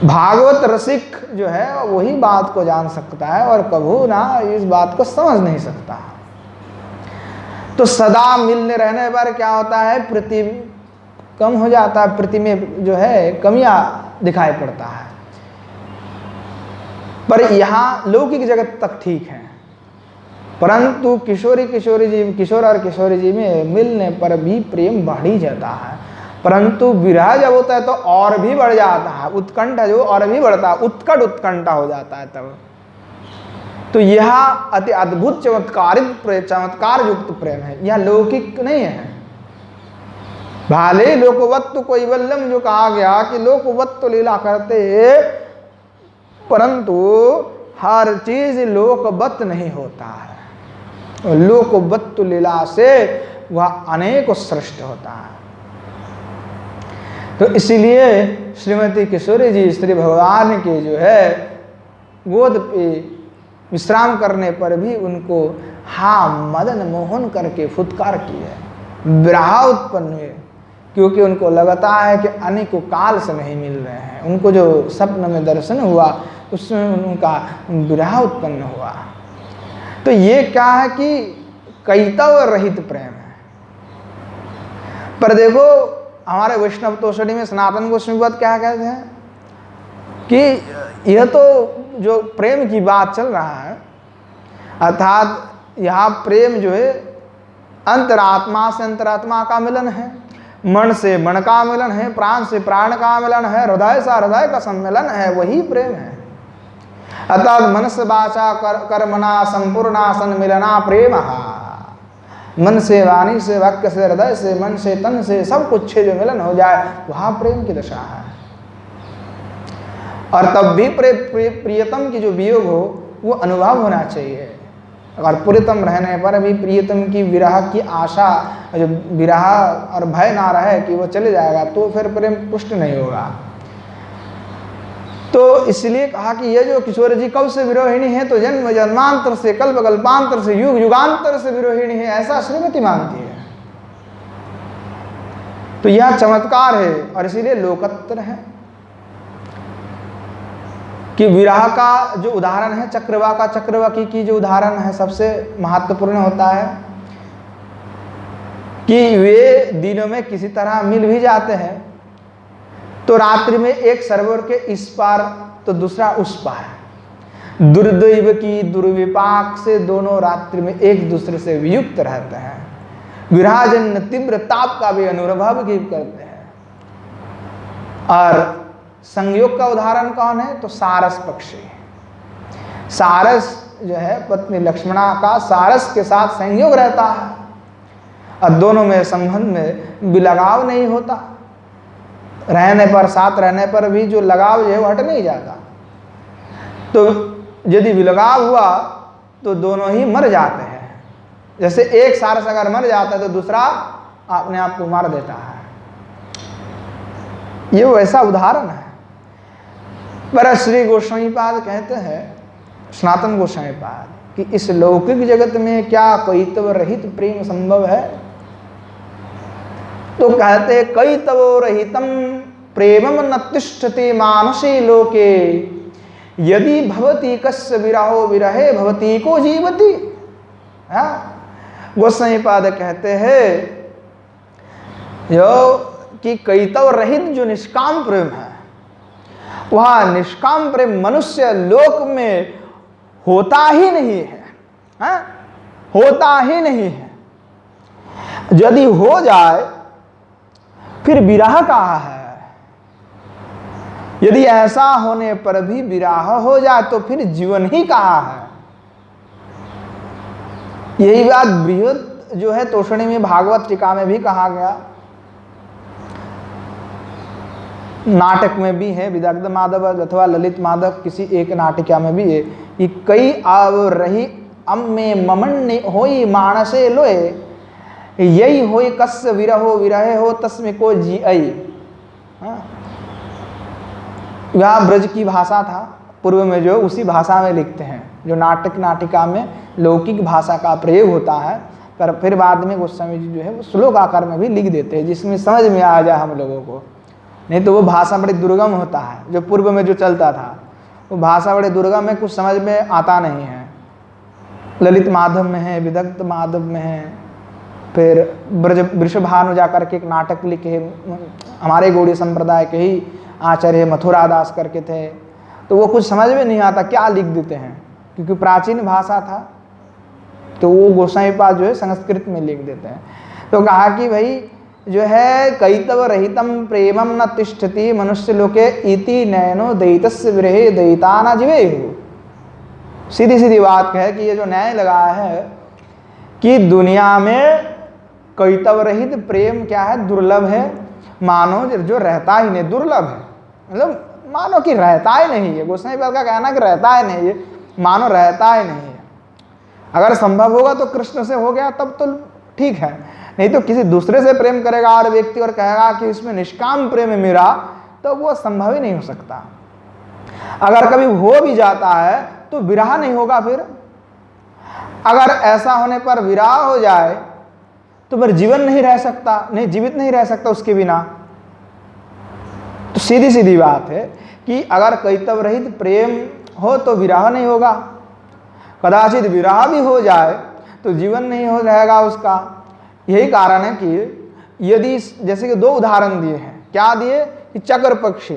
भागवत रसिक जो है वही बात को जान सकता है और कभू ना इस बात को समझ नहीं सकता। तो सदा मिलने रहने पर क्या होता है, प्रीति कम हो जाता है, प्रीति में जो है कमियां दिखाई पड़ता है। पर यहाँ लौकिक जगत तक ठीक है, परंतु किशोर और किशोरी जी में मिलने पर भी प्रेम बढ़ ही जाता है। परंतु विरह जब होता है तो और भी बढ़ जाता है, उत्कंठा जो और भी बढ़ता है, उत्कट उत्कंठा हो जाता है तब। तो यह अति अद्भुत चमत्कार युक्त प्रेम है, यह लौकिक नहीं है। भाले लोकवत्व कोई वल्लम जो कहा गया कि लोकवत्व लीला करते, परंतु हर चीज लोकवत नहीं होता है, लोकवत्व लीला से वह अनेक श्रेष्ठ होता है। तो इसीलिए श्रीमती किशोरी जी श्री भगवान के जो है गोद पे विश्राम करने पर भी उनको मदन मोहन करके फुत्कार की है, विरह उत्पन्न हुए, क्योंकि उनको लगता है कि अनेकों काल से नहीं मिल रहे हैं। उनको जो स्वप्न में दर्शन हुआ उसमें उनका विरह उत्पन्न हुआ। तो ये क्या है कि कैतव रहित प्रेम है। पर देखो हमारे वैष्णव तोषणी में सनातन गोस्वामीपद क्या कहते हैं कि यह तो जो प्रेम की बात चल रहा है, अर्थात यहाँ प्रेम जो है अंतरात्मा से अंतरात्मा का मिलन है, मन से मन का मिलन है, प्राण से प्राण का मिलन है, हृदय से हृदय का सम्मिलन है, वही प्रेम है। अतः मनस वाचा कर्मणा संपूर्णा सन्मिलना प्रेम। मन से वाणी से वाक्य से हृदय से मन से तन से सब कुछ जो मिलन हो जाए वहाँ प्रेम की दशा है। और तब भी प्रियतम की जो वियोग हो वो अनुभव होना चाहिए। अगर प्रियतम रहने पर भी प्रियतम की विरह की आशा, जो विरह और भय ना रहे कि वो चले जाएगा, तो फिर प्रेम पुष्ट नहीं होगा। तो इसलिए कहा कि ये जो किशोर जी कब से विरोहिणी है, तो जन्म जन्मांतर से, कल्प कल्पांतर से, युग युगांतर से विरोहिणी है, ऐसा श्रीमती मानती है। तो यह चमत्कार है और इसीलिए लोकत्र है कि विरह का जो उदाहरण है, चक्रवा का चक्रवाकी की जो उदाहरण है सबसे महत्वपूर्ण होता है कि वे दिनों में किसी तरह मिल भी जाते हैं तो रात्रि में एक सरोवर के इस पार तो दूसरा उस पार, दुर्दैव की दुर्विपाक से दोनों रात्रि में एक दूसरे से वियुक्त रहते हैं, विरहजन्य तीव्र ताप का भी अनुभव भी करते हैं। और संयोग का उदाहरण कौन है, तो सारस पक्षी। सारस जो है पत्नी लक्ष्मणा का सारस के साथ संयोग रहता है और दोनों में संबंध में विलगाव नहीं होता, रहने पर, साथ रहने पर भी जो लगाव जो है वो हट नहीं जाता। तो यदि विलगाव हुआ तो दोनों ही मर जाते हैं। जैसे एक सारस अगर मर जाता है तो दूसरा अपने आप को मार देता है, ये वैसा उदाहरण है। पर श्री गोस्वामी पाद कहते हैं, सनातन गोस्वामी पाद, कि इस लौकिक जगत में क्या कईतव रहित प्रेम संभव है। तो कहते हैं कईतव रहितम प्रेमम न तिष्ठति मानसी लोके यदि भवती कस्य विरहो विरहे भवती को जीवती। गोस्वामी पाद कहते हैं जो कि कईतव रहित जो निष्काम प्रेम है, वह निष्काम प्रेम मनुष्य लोक में होता ही नहीं है, होता ही नहीं है। यदि हो जाए फिर विरह कहाँ है। यदि ऐसा होने पर भी विरह हो जाए तो फिर जीवन ही कहाँ है। यही बात बृहद जो है तोषणी में भागवत टीका में भी कहा गया, नाटक में भी है, विदग्ध माधव अथवा ललित माधव किसी एक नाटिका में भी है कि कई आव रही अम में ममन होई मानसे लोए यही होई कस्य विरहो विरहे हो तस्मे को जी आई। वह ब्रज की भाषा था पूर्व में, जो उसी भाषा में लिखते हैं, जो नाटक नाटिका में लौकिक भाषा का प्रयोग होता है, पर फिर बाद में गोस्वामी जी जो है वो श्लोक आकार में भी लिख देते हैं जिसमें समझ में आ जाए हम लोगों को। नहीं तो वो भाषा बड़ी दुर्गम होता है, जो पूर्व में जो चलता था वो भाषा बड़े दुर्गम में, कुछ समझ में आता नहीं है। ललित माधव में है, विदग्ध माधव में है, फिर ब्रज वृषभानु जाकर के एक नाटक लिखे, हमारे गौड़ीय संप्रदाय के ही आचार्य मथुरा दास करके थे, तो वो कुछ समझ में नहीं आता क्या लिख देते हैं, क्योंकि प्राचीन भाषा था तो वो गोसाई पाद जो है संस्कृत में लिख देते हैं। तो कहा कि भाई जो है कईतव रहितम प्रेमम न तिष्ठति मनुष्य लोके इति नयनो दैतस्य विरहे दैता न जीवे हो। सीधी सीधी बात है कि ये जो न्याय लगाया है कि दुनिया में कईतव रहित प्रेम क्या है, दुर्लभ है। मानो जो रहता ही नहीं, दुर्लभ है, मतलब मानो कि रहता ही नहीं है। गोसाई पाद का कहना कि रहता ही नहीं है, मानो रहता ही नहीं है। अगर संभव होगा तो कृष्ण से हो गया तब तो ठीक है, नहीं तो किसी दूसरे से प्रेम करेगा और व्यक्ति और कहेगा कि इसमें निष्काम प्रेम है मेरा, तो वो संभव ही नहीं हो सकता। अगर कभी हो भी जाता है तो विरह नहीं होगा। फिर अगर ऐसा होने पर विरह हो जाए तो फिर जीवन नहीं रह सकता, नहीं जीवित नहीं रह सकता उसके बिना। तो सीधी सीधी बात है कि अगर कईतव रहित प्रेम हो तो विरह नहीं होगा, कदाचित विरह भी हो जाए तो जीवन नहीं हो रहेगा उसका। यही कारण है कि यदि जैसे कि दो उदाहरण दिए हैं, क्या दिए कि चक्र पक्षी,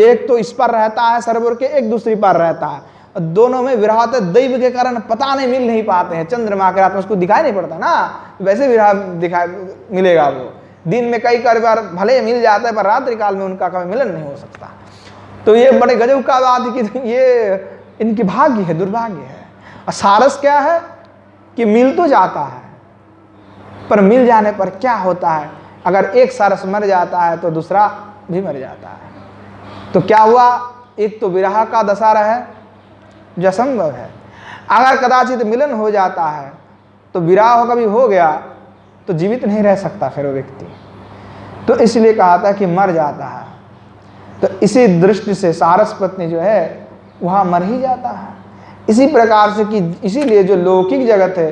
एक तो इस पर रहता है सरोवर के, एक दूसरी पर रहता है, दोनों में विरह होता है, दैव के कारण पता नहीं, मिल नहीं पाते हैं। चंद्रमा के रात में उसको दिखाई नहीं पड़ता ना, वैसे विरह दिखाई मिलेगा। वो दिन में कई बार भले मिल जाता है, पर रात्रि काल में उनका कभी मिलन नहीं हो सकता। तो ये बड़े गजब का बात है कि ये इनकी भाग्य है, दुर्भाग्य है। और सारस क्या है कि मिल तो जाता है, पर मिल जाने पर क्या होता है, अगर एक सारस मर जाता है तो दूसरा भी मर जाता है। तो क्या हुआ, एक तो विरह का दशा है जो असंभव है। अगर कदाचित मिलन हो जाता है तो विरह कभी हो गया तो जीवित नहीं रह सकता फिर वो व्यक्ति, तो इसलिए कहा था कि मर जाता है। तो इसी दृष्टि से सारस पत्नी जो है वहाँ मर ही जाता है। इसी प्रकार से कि इसीलिए जो लौकिक जगत है,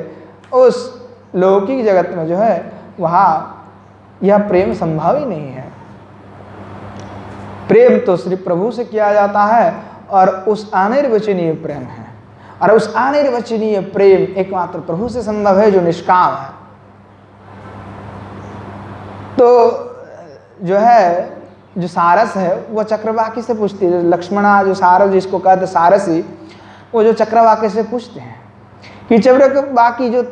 उस लौकिक जगत में जो है वहाँ यह प्रेम संभव ही नहीं है। प्रेम तो श्री प्रभु से किया जाता है और उस अनिर्वचनीय प्रेम है, और उस अनिर्वचनीय प्रेम एकमात्र प्रभु से संभव है जो निष्काम है। तो जो है जो सारस है वो चक्रवाकी से पूछती है। लक्ष्मणा जो सारस जिसको कहते सारसी, वो जो चक्रवाकी से पूछते हैं कि चक्रवाकी जो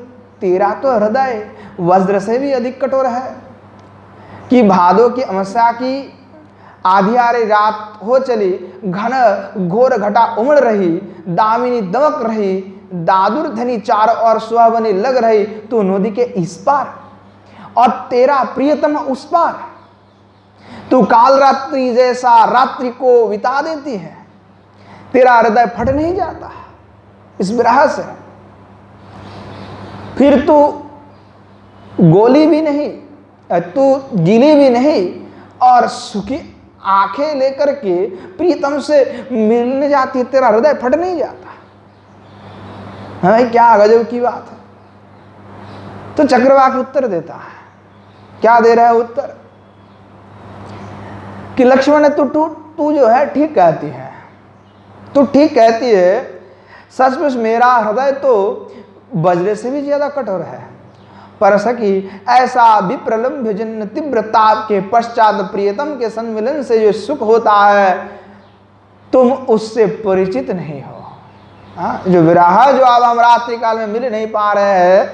तेरा तो हृदय वज्र से भी अधिक कठोर है, कि भादों की अमावस्या की आधी आधी रात हो चली, घन घोर घटा उमड़ रही, दामिनी दमक रही, दादुर धनी चारों ओर सुहावनी लग रही, तू नदी के इस पार और तेरा प्रियतम उस पार, तू काल रात्रि जैसा रात्रि को बिता देती है, तेरा हृदय फट नहीं जाता इस विरह से, फिर तू गोली भी नहीं, तू गीली भी नहीं, और सुखी आंखें लेकर के प्रीतम से मिलने जाती है, तेरा हृदय फट नहीं जाता। हाँ, क्या गजब की बात है। तो चक्रवाकी उत्तर देता है, क्या दे रहा है उत्तर, कि लक्ष्मण तू जो है ठीक कहती है, तू ठीक कहती है, सचमुच मेरा हृदय तो वज्र से भी ज्यादा कठोर है, पर सखी ऐसा विप्रलंभ जन्य तीव्र ताप के पश्चात प्रियतम के सम्मिलन से जो सुख होता है तुम उससे परिचित नहीं हो। जो विरह जो अब हम रात्रि काल में मिल नहीं पा रहे हैं,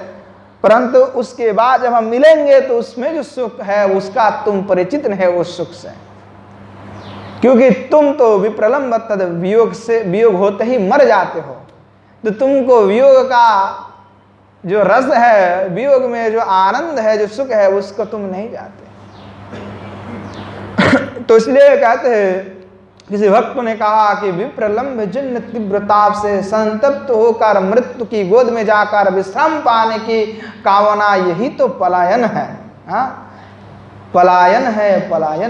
परंतु उसके बाद जब हम मिलेंगे तो उसमें जो सुख है उसका तुम परिचित नहीं उस सुख से, क्योंकि तुम तो विप्रलंब तद वियोग से वियोग होते ही मर जाते हो, तो तुमको वियोग का जो रस है, वियोग में जो आनंद है, जो सुख है, उसको तुम नहीं जाते। तो इसलिए कहते हैं, किसी भक्त ने कहा कि विप्रलंब जन्य तीव्र ताप से संतप्त होकर मृत्यु की गोद में जाकर विश्राम पाने की कामना, यही तो पलायन है। पलायन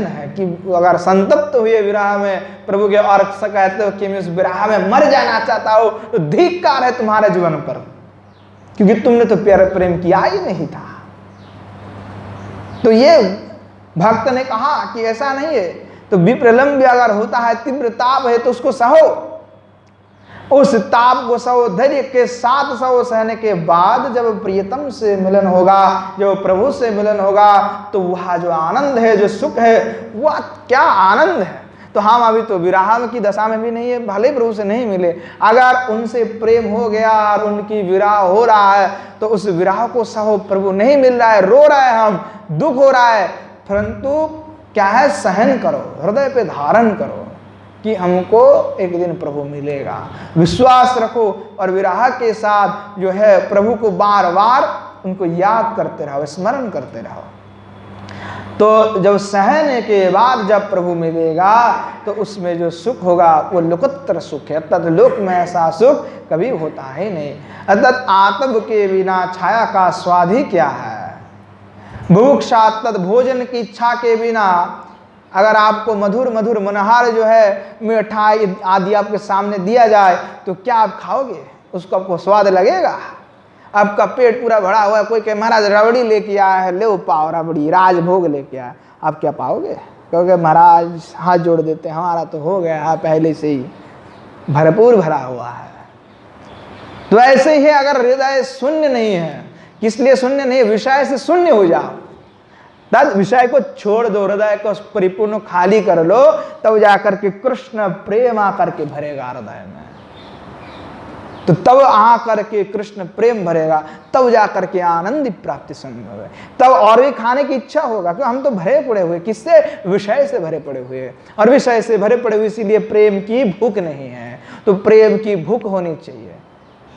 है कि अगर संतप्त हुए विरह में प्रभु के और कहते हो कि मैं उस विरह में मर जाना चाहता हूं, तो धिक्कार है तुम्हारे जीवन पर, क्योंकि तुमने तो प्यार प्रेम किया ही नहीं था। तो ये भक्त ने कहा कि ऐसा नहीं है, तो विप्रलंब अगर होता है, तीव्र ताप है, तो उसको सहो, उस ताप को सहो, धैर्य के साथ सहो। सहने के बाद जब प्रियतम से मिलन होगा, जब प्रभु से मिलन होगा, तो वह जो आनंद है, जो सुख है, वह क्या आनंद है। तो हम अभी तो विरह की दशा में भी नहीं है, भले प्रभु से नहीं मिले, अगर उनसे प्रेम हो गया और उनकी विरह हो रहा है तो उस विरह को सहो। प्रभु नहीं मिल रहा है, रो रहा है, हम दुख हो रहा है, परंतु क्या है, सहन करो, हृदय पे धारण करो कि हमको एक दिन प्रभु मिलेगा, विश्वास रखो, और विरह के साथ जो है प्रभु को बार बार उनको याद करते रहो, स्मरण करते रहो। तो जब सहने के बाद जब प्रभु मिलेगा तो उसमें जो सुख होगा वो लोकोत्तर सुख है, अर्थात लोक में ऐसा सुख कभी होता ही नहीं। अर्थात आत्म के बिना छाया का स्वाद ही क्या है, भूक्षा तद भोजन की इच्छा के बिना अगर आपको मधुर मधुर मनहार जो है मिठाई आदि आपके सामने दिया जाए तो क्या आप खाओगे, उसको आपको स्वाद लगेगा? आपका पेट पूरा भरा हुआ है, कोई कहे महाराज रबड़ी लेके आया है, ले पाओ रबड़ी, राजभोग लेके आया, आप क्या पाओगे? क्योंकि महाराज हाथ जोड़ देते हैं, हमारा तो हो गया है पहले से ही भरपूर भरा हुआ है। तो ऐसे ही अगर हृदय शून्य नहीं है, किस लिए शून्य नहीं, विषय से शून्य हो जाओ, तब विषय को छोड़ दो, हृदय को परिपूर्ण खाली कर लो, तब जाकर के कृष्ण प्रेम आकर के भरेगा हृदय में। तो तब आ करके कृष्ण प्रेम भरेगा, तब जा करके आनंद प्राप्ति संभव है। तब और भी खाने की इच्छा होगा, क्योंकि हम तो भरे पड़े हुए, किससे? विषय से भरे पड़े हुए, और विषय से भरे पड़े हुए, इसीलिए प्रेम की भूख नहीं है। तो प्रेम की भूख होनी चाहिए,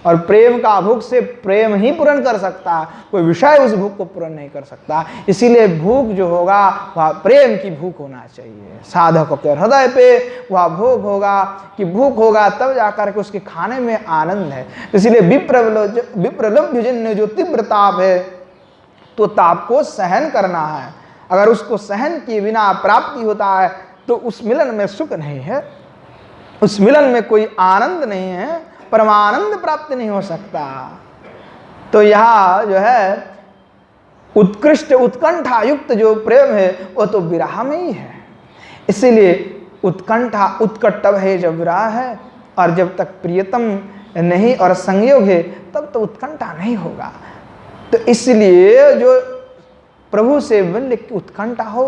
और प्रेम का भूख से प्रेम ही पूर्ण कर सकता है, कोई विषय उस भूख को पूर्ण नहीं कर सकता। इसीलिए भूख जो होगा वह प्रेम की भूख होना चाहिए। साधक के हृदय पे वह भूख होगा, कि भूख होगा तब जाकर के उसके खाने में आनंद है। इसीलिए विप्रलभ्य जिन जो तीव्र ताप है, तो ताप को सहन करना है। अगर उसको सहन किए बिना प्राप्ति होता है तो उस मिलन में सुख नहीं है, उस मिलन में कोई आनंद नहीं है, परमानंद प्राप्त नहीं हो सकता। तो यहाँ जो है उत्कृष्ट उत्कंठा युक्त जो प्रेम है वो तो विरह में ही है। इसीलिए उत्कंठा उत्कट तब है जब विरह है, और जब तक प्रियतम नहीं और संयोग है तब तो उत्कंठा नहीं होगा। तो इसलिए जो प्रभु से मिलने की उत्कंठा हो,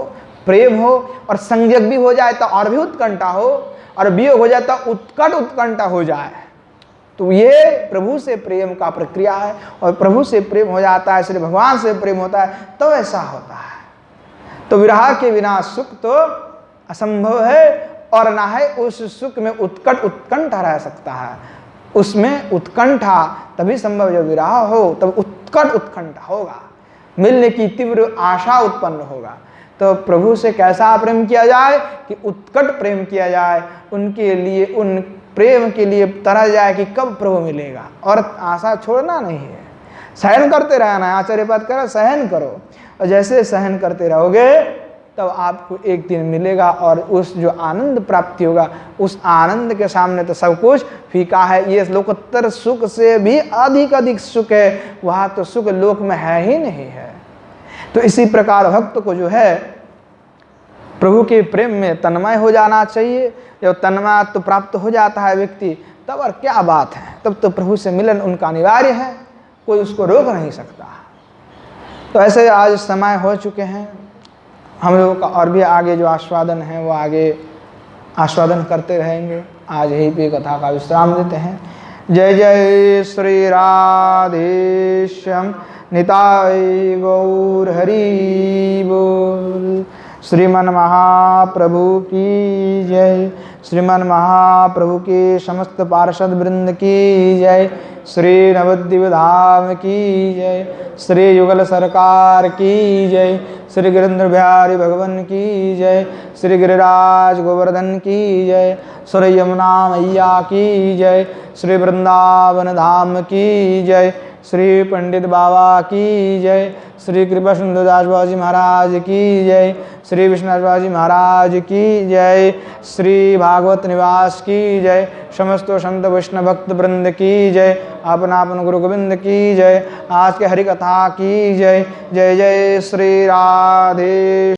प्रेम हो, और संयोग भी हो जाए तो और भी उत्कंठा हो, और वियोग हो जाए तो उत्कट उत्कंठा हो जाए, तो ये प्रभु से प्रेम का प्रक्रिया है। और प्रभु से प्रेम हो जाता है, श्री भगवान से प्रेम होता है, तो ऐसा होता है। तो विरह के बिना सुख तो असंभव है, और ना है उस सुख में उत्कट उत्कंठा रह सकता है। उसमें उत्कंठा तभी संभव जब विरह हो, तब उत्कट उत्कंठा होगा, मिलने की तीव्र आशा उत्पन्न होगा। तो प्रभु से कैसा प्रेम किया जाए कि उत्कट प्रेम किया जाए, उनके लिए, उन प्रेम के लिए तरह जाए कि कब प्रभु मिलेगा, और आशा छोड़ना नहीं है, सहन करते रहना है। आचार्यपाद कह रहा सहन करो, और जैसे सहन करते रहोगे तब आपको एक दिन मिलेगा, और उस जो आनंद प्राप्ति होगा, उस आनंद के सामने तो सब कुछ फीका है। ये लोकोत्तर सुख से भी अधिक सुख है, वहाँ तो सुख लोक में है ही नहीं है। तो इसी प्रकार भक्त को जो है प्रभु के प्रेम में तन्मय हो जाना चाहिए। जब तन्मय तो प्राप्त हो जाता है व्यक्ति, तब और क्या बात है, तब तो प्रभु से मिलन उनका अनिवार्य है, कोई उसको रोक नहीं सकता। तो ऐसे आज समय हो चुके हैं, हम लोगों का और भी आगे जो आस्वादन है वो आगे आस्वादन करते रहेंगे। आज यही पे कथा का विश्राम देते हैं। जय जय श्री राधेश्याम निताय गौर हरि बोल। श्रीमन महाप्रभु की जय, श्रीमन महाप्रभु के समस्त पार्षद वृंद की जय, श्री नवद्वीप धाम की जय, श्री युगल सरकार की जय, श्री गिरिंद्र बिहारी भगवान की जय, श्री गिरिराज गोवर्धन की जय, श्री यमुना मैया की जय, श्री वृंदावन धाम की जय, श्री पंडित बाबा की जय, श्री कृपा सुंदरदास बाबा जी महाराज की जय, श्री विश्वनाथ बाबा जी महाराज की जय, श्री भागवत निवास की जय, समस्त संत वैष्णव भक्त वृंद की जय, अपना अपन गुरु गोविंद की जय। आज के हरि कथा की जय। जय जय श्री राधे।